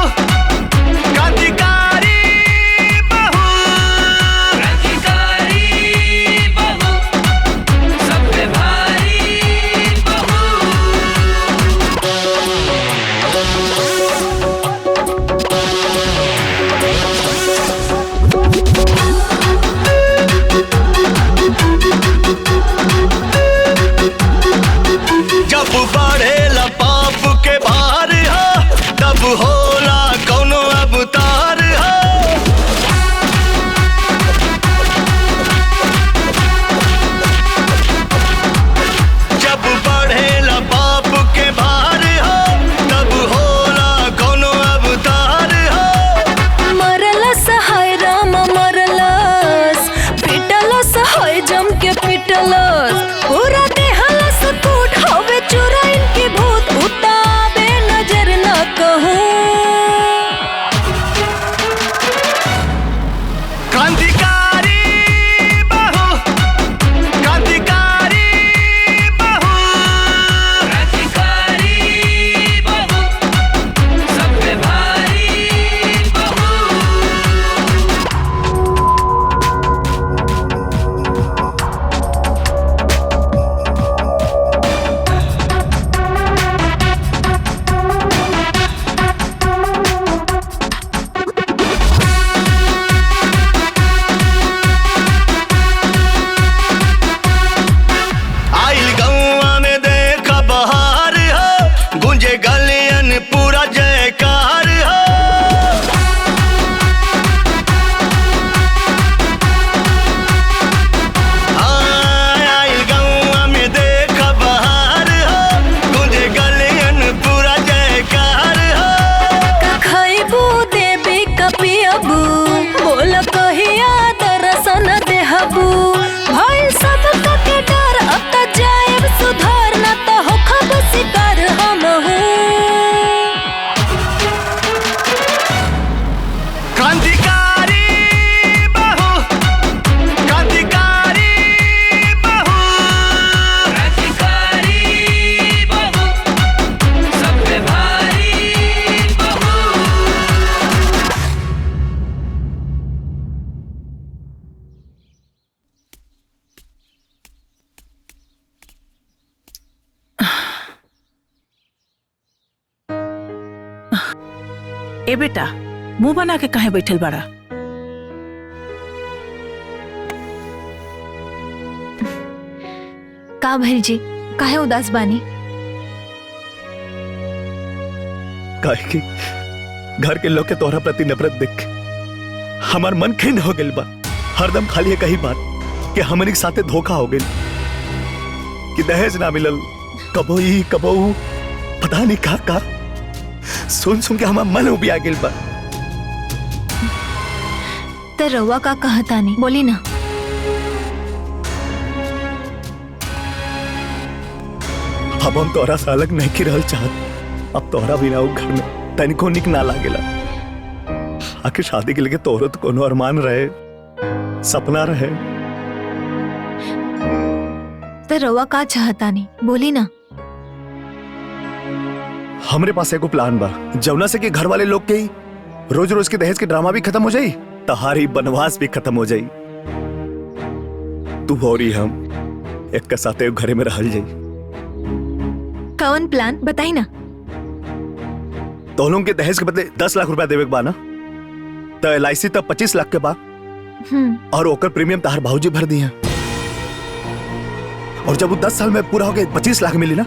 ए बेटा, मुंह बना के काहे बैठल बड़ा? का भइल जी, काहे उदास बानी? काहे कि घर के लोग के तोहरा प्रति नफरत देख के हमार मन खिन्न हो गइल बा। हरदम खाली एक ही बात कि हमनी के साथे धोखा हो गइल, कि दहेज ना मिलल, कबो ई कबो ऊ, पता नहीं का सुन सुन के हमार मन उबिया गइल बा। ते रउआ का कहतानी, बोली ना। अब हम तोहरा से अलग नहीं की रहल चाहत। अब तोहरा बिना वो घर में तनिको निक ना लागेला। आखिर शादी के लिए तोहरो तो कोनो अरमान रहे, सपना रहे। ते रउआ का चाहतानी, बोली ना। हमरे पास एगो प्लान बा, जौना से कि घर वाले लोग के रोज रोज के दहेज के ड्रामा भी खत्म हो जाई, तहारी बनवास भी खत्म हो जाई। तू और हम एक के साथ एक घरे में रहल जाई। कौन प्लान बताई ना। दोनों के दहेज के बदले 10 लाख रुपया देवे के बा ना, तो LIC तब 25 लाख के बा, और ओकर प्रीमियम तहार भाऊजी भर दिया। और जब वो 10 साल में पूरा हो गए 25 लाख मिली ना,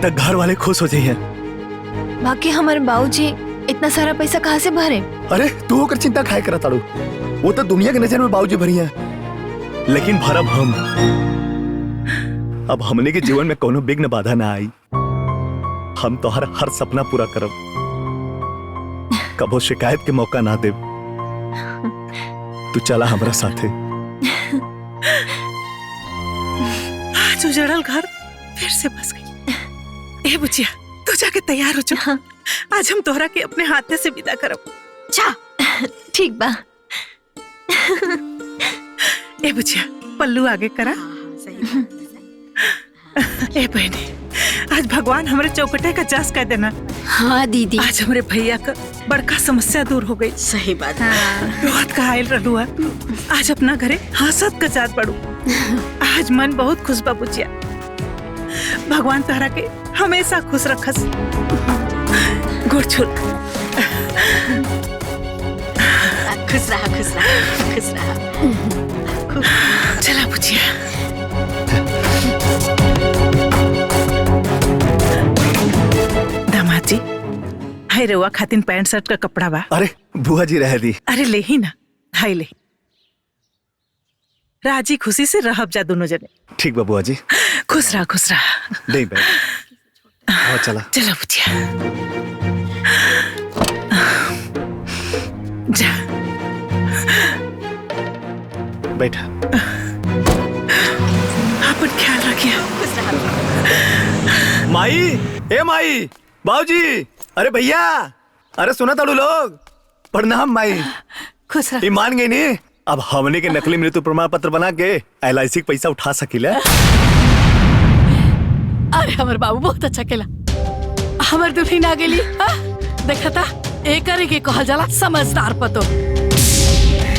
तो घर वाले खुश हो जाइए। बाकी हमारे बाबूजी इतना सारा पैसा कहाँ से भरे? अरे तू होकर चिंता खाए करा ताड़ू, वो तो दुनिया के नजर में बाबूजी भरी है, लेकिन भरब हम। अब हमने के जीवन में कोनो विघ्न बाधा ना आई। हम तो हर सपना पूरा करब, कबो शिकायत के मौका ना दे। तू चला हमारा साथे। आज उजड़ल घर फिर से बस गई। ए बुचिया, तू जाके तैयार हो जा। आज हम तोहरा के अपने हाथे से विदा करब। जा, ठीक बा। ए बुचिया, पल्लू आगे करा। ए बहनी, आज भगवान हमारे चौकटे का जास कर देना। हाँ दीदी, आज हमारे भैया का बड़का समस्या दूर हो गई। सही बात। बहुत कहाइल रहलू है, आज अपना घरे हंसत का जात पड़ू। आज मन बहुत खुश बा बुचिया। भगवान तोहरा के हमेशा खुश रखस। गुड़ छुल। खुश रहा, खुश रहा, खुश रहा। चला बुचिया। दामाद जी, हाय रेवा खातिन पैंट शर्ट का कपड़ा बा। अरे बुआ जी रह दी। अरे ले ही ना, हाय ले। राजी खुशी से रहब जा दोनों जने। ठीक बा बुआ जी। खुश रहा, खुश रहा। नहीं बैठ। आओ चला। चलो बुचिया। जा। बैठा। अपन ख्याल रखिए। माई, ए माई, बाबूजी, अरे भैया, अरे सुना ताड़ू लोग। प्रणाम माई। खुश रह। मान गई नी, अब हमने के नकली मृत्यु प्रमाण पत्र बना के LIC के पैसा उठा सकीले। अरे हमारे बाबू बहुत अच्छा केला। हमार दुल्हन आ गेली। देखा था एकरे के कहल जाला समझदार पतो।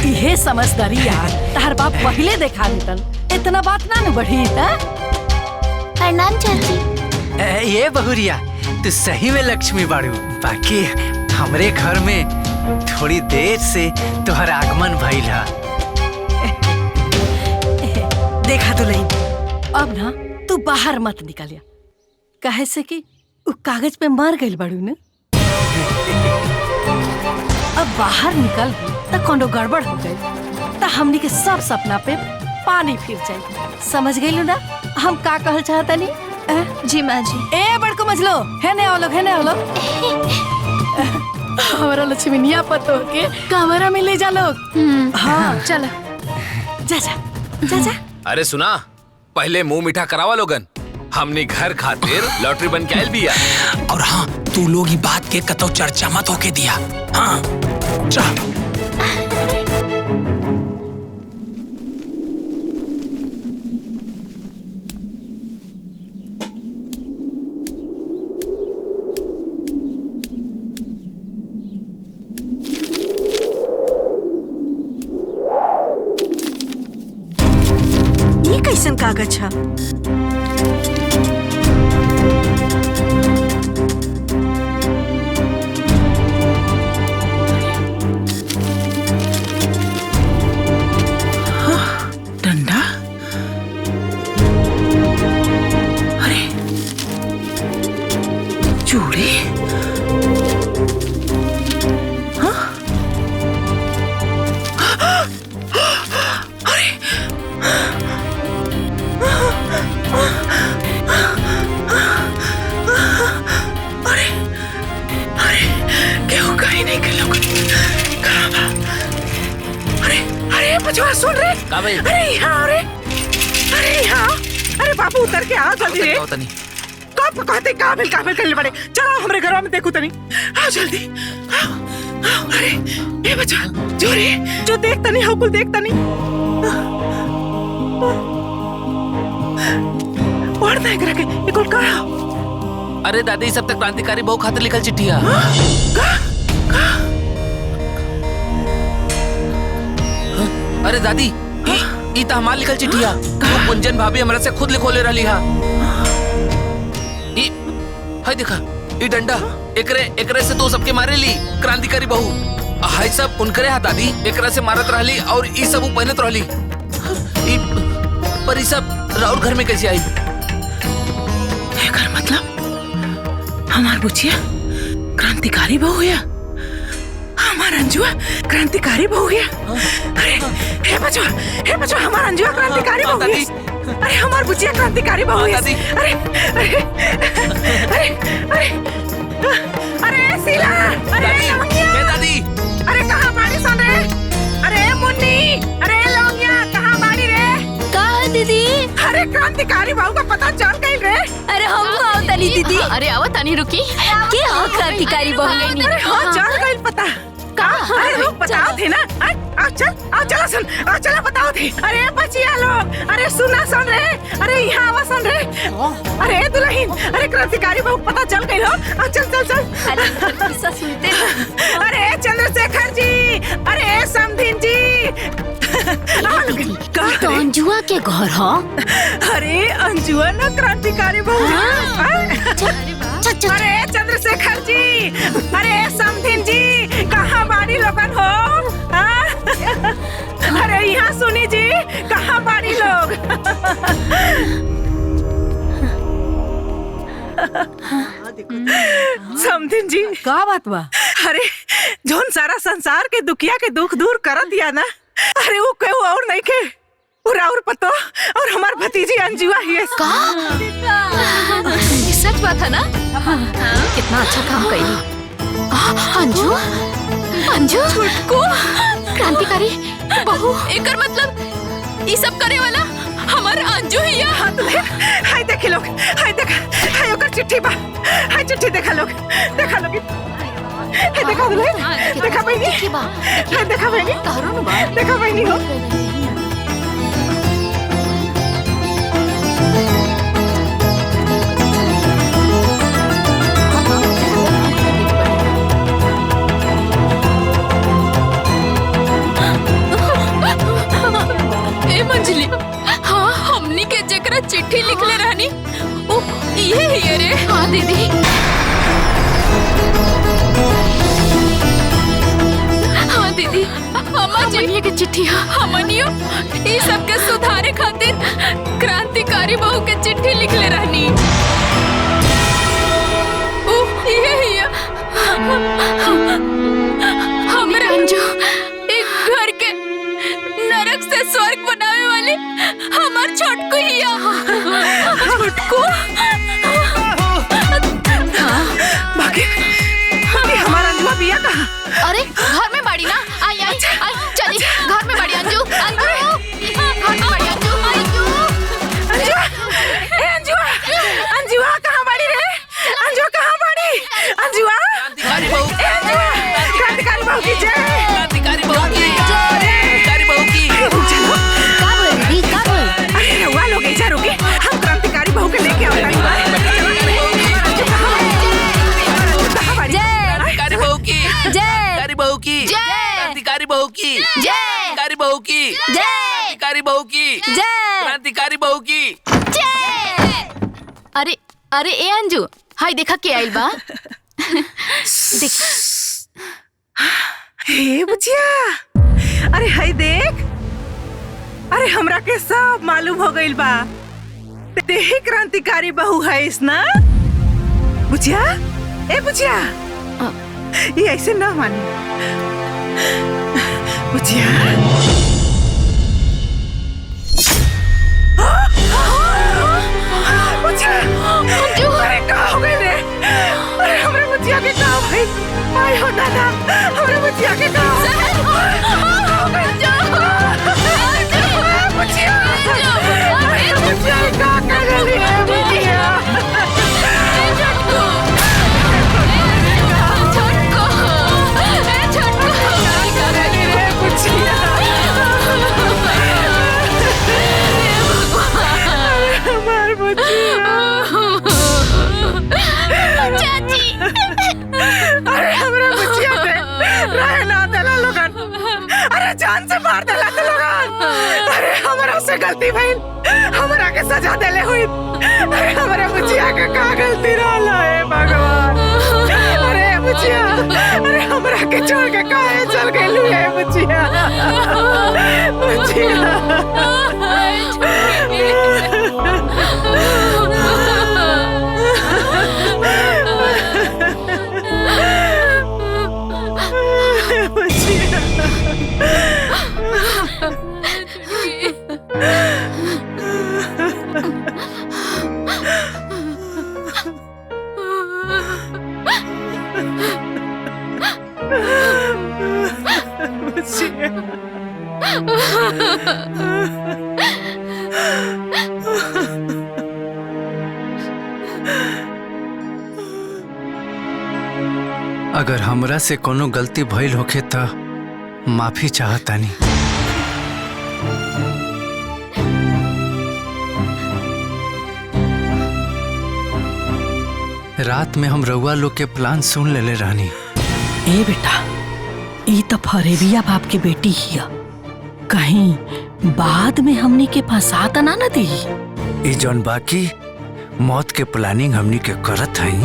इहे समझदारी यार तार बाप पहले देखा लेतन, इतना बात ना न बढ़ी। प्रणाम चाची। ये बहुरिया, तू सही में लक्ष्मी बाड़ू। बाकी हमरे घर में थोड़ी देर से तुहर आगमन भइल है। देखा तो नहीं, अब ना तू बाहर मत निकलिया, काहे से कि उ कागज पे मर गइल बाड़ू ने। अब बाहर निकल त कोनो गड़बड़ हो गई त हमनी के सब सपना पे पानी फिर जाए। समझ गइलू ना हम का कहल चाहतनी? जी माँ जी। ए बड़को मजलो, है ने आओ लोग। हमारा लक्ष्मीनिया पतो के कमरा में ले जा लोग। हाँ चल, जा। अरे सुना, पहले मुंह मीठा करावा लोगन। हमने घर खातिर लॉटरी बन के आयल बिया। और हाँ, तू लोग ही बात के कतो चर्चा मत होके दिया। हाँ जा। ये कैसन कागज है? चूड़ी केहू कहीं नहीं के लोग अरे बचवा सुन रे अरे यहाँ अरे यहाँ अरे बाबू उतर के आ जल्दी रे कब कहते काबिल करने पड़े चलो हमारे घर में देखो तनी आओ जल्दी आओ अरे ये बचवा जो रे जो देखता नहीं हो कुल देखता नहीं पढ़ता है करा के ये कुल कहा अरे दादी सब तक क्रांतिकारी बहु खातिर लिखल चिट्ठिया अरे दादी ई त हमार लिखल चिट्ठिया कुंजन भाभी हमरा से खुद लिखोले रहली हा ई हाय देखा ई डंडा एकरे से तो सबके मारे ली क्रांतिकारी बहु हाय सब उनकरे हा दादी एकरा से मारत रहली और ई सब पहनत रहली ई पर ई सब राउर घर में कैसे आई एकर मतलब हमार बुचिया क्रांतिकारी बहु हुआ हमार अंजुआ क्रांतिकारी बहु हुआ अरे हे बचवा हमार अंजुआ क्रांतिकारी बहु हुआ अरे हमार बुचिया क्रांतिकारी बहु हुआ अरे अरे अरे अरे अरे शीला अरे लवंगिया दादी अरे कहाँ बाड़ी सन रे अरे मुन्नी अरे लवंगिया कहाँ बाड़ी रे कहाँ दीदी अरे क्रांतिकारी बहु का पता चल गई रे अरे हम आओ तनी दीदी अरे आओ तनी रुकी के हो क्रांतिकारी बहु गई अरे हाँ चल गई पता अरे लोग बताओ थे ना आओ चलो बताओ थे अरे बचिया लोग अरे सुना सुन रे अरे यहाँ आवा सुन रे अरे दुल्हन अरे क्रांतिकारी बहु पता चल गई हो चल सुनते अरे चंद्रशेखर जी अरे समधीन जी तो अंजुआ के घर हो अरे अंजुआ ना क्रांतिकारी बहु अरे चंद्रशेखर जी अरे समधीन जी कहाँ बाड़ी लोगन हो अरे यहाँ सुनी जी कहाँ बाड़ी लोग समधीन जी का बात बा अरे जोन सारा संसार के दुखिया के दुख दूर कर दिया ना अरे वो केहू और नहीं के और पतो और हमार भतीजी अंजुआ ही है ये सच बात है ना कितना अच्छा काम करी अंजू छुटको क्रांतिकारी बहु एकर मतलब ये सब करे वाला हमारा अंजू ही है हाय देखे लोग हाय देखा हाय ओकर चिट्ठी बा हाय चिट्ठी देखा लोग हाय देखा दुल्हन देखा बहनी हाय देखा बहनी देखा बहनी हो मंजली हाँ हमनी के जकरा चिट्ठी लिखले रहनी ओ ये ही रे हाँ दीदी हाँ दीदी हमनिया के चिट्ठी हमनियो ये सब के सुधारे खातिर क्रांतिकारी बहु के चिट्ठी लिखले रहनी ओ ये ही हमरा अंजू एक घर के नरक से स्वर्ग बनावे वाले हमार छोटको हिया छोटको बाकी हमारा अंजुआ बिया कहाँ अरे घर में बाड़ी ना आई चली घर में बाड़ी अंजू घर में बाड़ी अंजुआ कहाँ बाड़ी रे अंजुआ कहाँ बाड़ी अंजुआ क्रांतिकारी बहु की जय क्रांतिकारी बहु की अरे रउआ लोग ऐसा रुके हम क्रांतिकारी बहु के लेके आओ क्रांतिकारी बहु की क्रांतिकारी बहु की क्रांतिकारी बहु की क्रांतिकारी बहु की क्रांतिकारी बहु की क्रांतिकारी बहु की अरे अरे ए अंजू हाय देखा के आइल बा देख हे बुचिया अरे हाय देख अरे हमरा के सब मालूम हो गइल बा ते ही क्रांतिकारी बहु है इस ना बुचिया ए बुचिया ये ऐसे ना मानी बुचिया। बुचिया अरे का हो गई रे? अरे हमरे बुचिया के का हो गई? आय हो दादा हमरे बुचिया के का हो गई? बुचिया अरे बुचिया का कर रही है बुचिया? अरे हमरा बच्चिया पे रहे ना देला लोगन, अरे जान से मार देला तो लोगन। अरे हमरा से गलती भइल, हमरा के सजा देले हुई। अरे हमरा बच्चिया के का गलती रहला है भगवान? अरे बच्चिया अरे हमरा के छोड़ के काहे चल गइलू है बच्चिया? अगर हमरा से कोनो गलती भइल होखे त माफी चाहतानी। रात में हम रउआ लोग के प्लान सुन लेले रहनी। ए बेटा ई तो फरेबिया बाप के बेटी हिया, कहीं बाद में हमनी के फंसा त ना दी। ई जौन बाकी मौत के प्लानिंग हमनी के करत हई,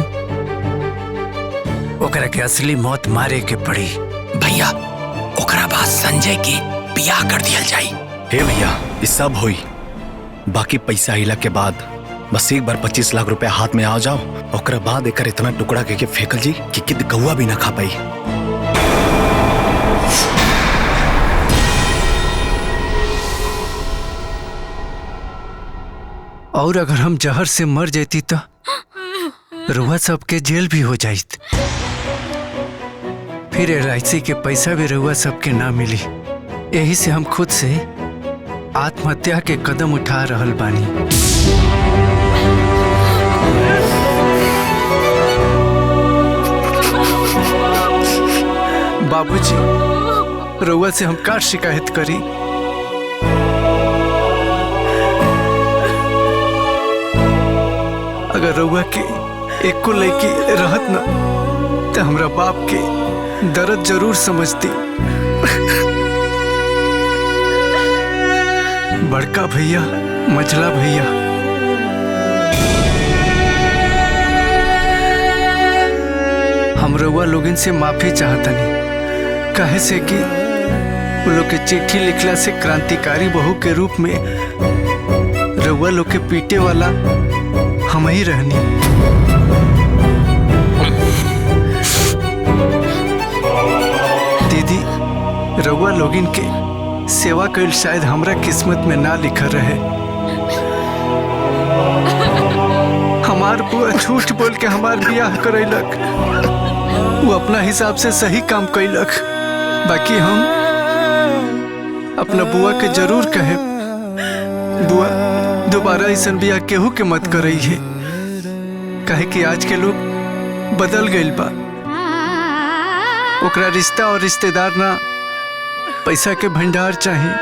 ओकरा के असली मौत मारे के पड़ी। भैया ओकरा बाद संजय के बियाह कर दिया जाई। हे भैया ये सब हुई, बाकी पैसा हिला के बाद बस एक बार 25 लाख रुपया हाथ में आ जाओ, ओकरा बाद एकर इतना टुकड़ा के फेंकल जी कि किद कौआ भी ना खा पाई। और अगर हम जहर से मर जाती तो रुआ सबके जेल भी हो जाइत, फिर LIC के पैसा भी रुआ सबके ना मिली। यही से हम खुद से आत्महत्या के कदम उठा रहल बानी। बाबूजी रुआ से हम का शिकायत करी? अगर रउआ के एको लड़की रहत न तो हमरा बाप के दर्द जरूर समझती। बड़का भैया मझला भैया हम रउआ लोगन से माफी चाहतनी, काहे से कि वो लोग के चिट्ठी लिखला से क्रांतिकारी बहू के रूप में रउआ लोग के पीटे वाला हम ही रहनी। दीदी रउआ लोगिन के सेवा कईल शायद हमरा किस्मत में ना लिखा रहे। हमार बुआ झूठ बोल के हमार बियाह करैलक, वो अपना हिसाब से सही काम कैलक। बाकी हम अपना बुआ के जरूर कहे, बुआ दोबारा ऐसा बियाह केहू के मत करई है, काहे कि आज के लोग बदल गइल बा। ओकरा रिश्ता और रिश्तेदार ना पैसा के भंडार चाहिए।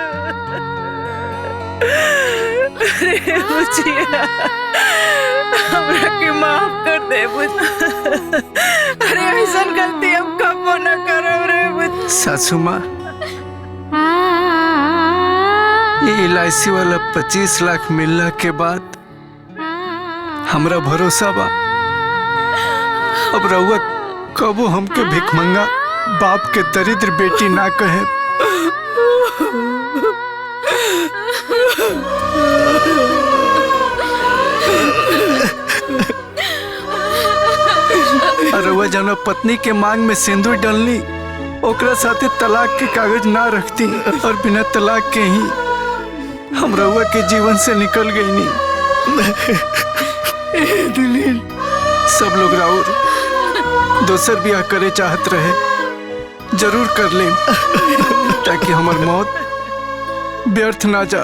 अरे बुचिया हमरा के माफ कर दे बुच। अरे ऐसा गलती हम कबो न करब रे बुच। सासू माँ ये LIC वाला 25 लाख मिलने के बाद हमरा भरोसा बा अब रउआ कबो हमके भिखमंगा बाप के दरिद्र बेटी ना कहे। रउआ जौना पत्नी के मांग में सिंदूर डलनी ओकरा साथे तलाक के कागज ना रखती और बिना तलाक के ही हम रउआ के जीवन से निकल गई दिलील सब लोग राउर दोसर ब्याह करे चाहत रहे जरूर कर ले ताकि हमार मौत व्यर्थ ना जा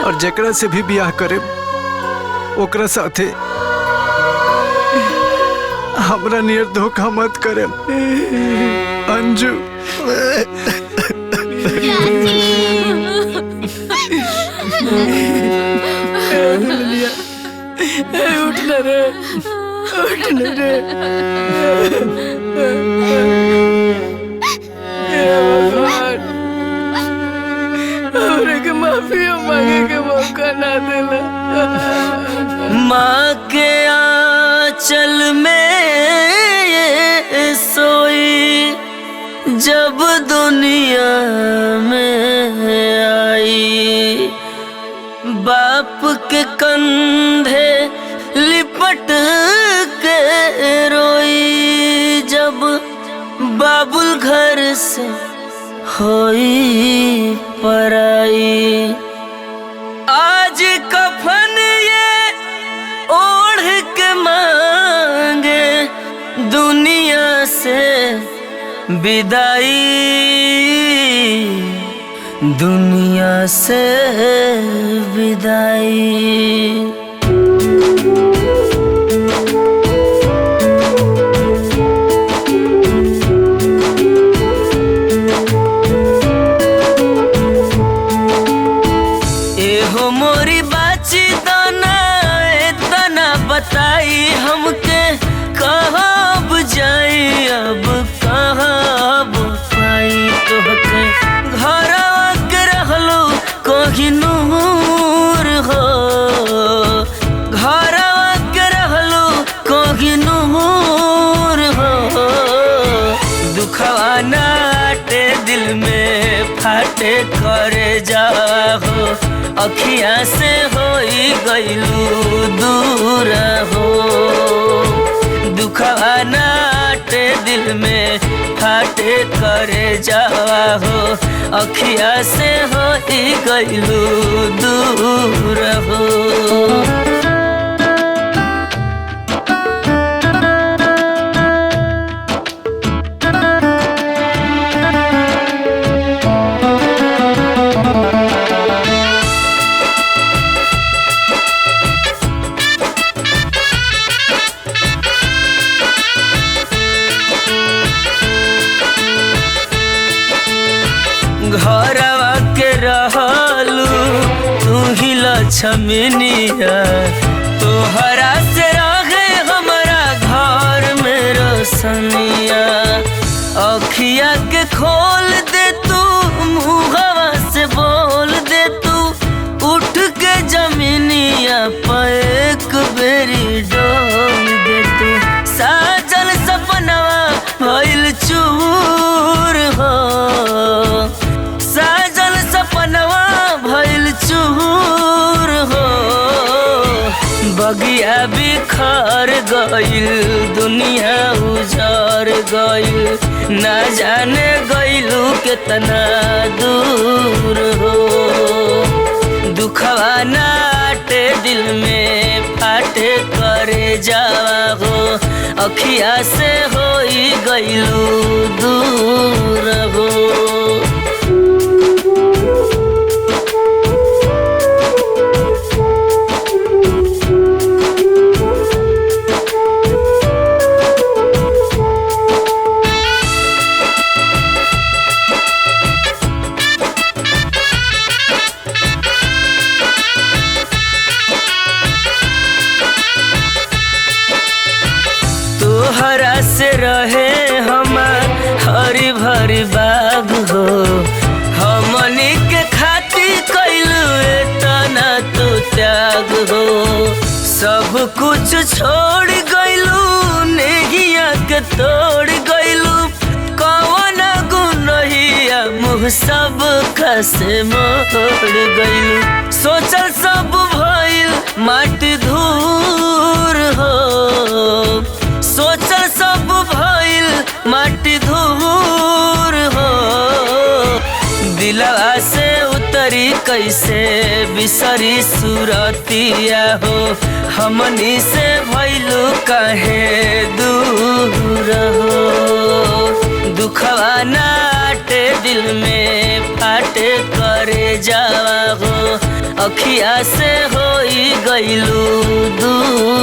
और जकरा से भी ब्याह करे ओकरा साथे हमरा नियर धोखा मत करे अंजू। उठ न रे, उठ न रे। भगवान हमरे के माफी मांगे के मौका ना देला। माँ के आंचल में सोई जब दुनिया में आई, बाप के कंधे लिपट के रोई जब बाबुल घर से होई पराई। आज कफन ये ओढ़ के मांगे दुनिया से विदाई, दुनिया से विदाई। एहो मोरी बाची दाना इतना बताई हमके कहाँ जाई अब कहाँ पाई तोहके। घर के रहलो कहीं नूर हो, घर के रहलो कहीं नूर हो। दुखवा नाटे दिल में फाटे करे जाहो, अखियाँ से होई गइलू दूर हो। दुखवा नाटे दिल में फाटे करे जाहो, अखियाँ से होई गइलू दूर हो। घरवा के रहलू तू ही लक्ष्मीनिया, तोहरा से रहे हमारा घर में रोशनिया। अखिया के खोल दे तू, मुहवा से बोल दे तू, उठ के जमीनिया पर एक बेरी डोल दे तू। साजल सपनवा भइल चूर हो, साजल सपनवा भइल चूर हो। बगिया बिखर गइल, दुनिया उजड़ गइल, ना जाने गइलू कितना दूर हो। दुखवा नाटे दिल में फाटे करे जाहो, अखिया से होई गइलू दूर हो। तोहरा से रहे हमार हरी भरी बाग हो, हमनी के खातिर कइलू इतना तो त्याग हो। सब कुछ छोड़ गइलू, नेहिया के तोड़ गइलू, कौन गुनहिया मुँह सब से मोड़ गइलू। सोचल सब भइल माटी धूर हो, कैसे बिसरी सुरतिया हो हमनी से भइलू काहे दूर हो दुखवा नाटे दिल में फाटे करे जावा हो अखिया से होई गइलू दूर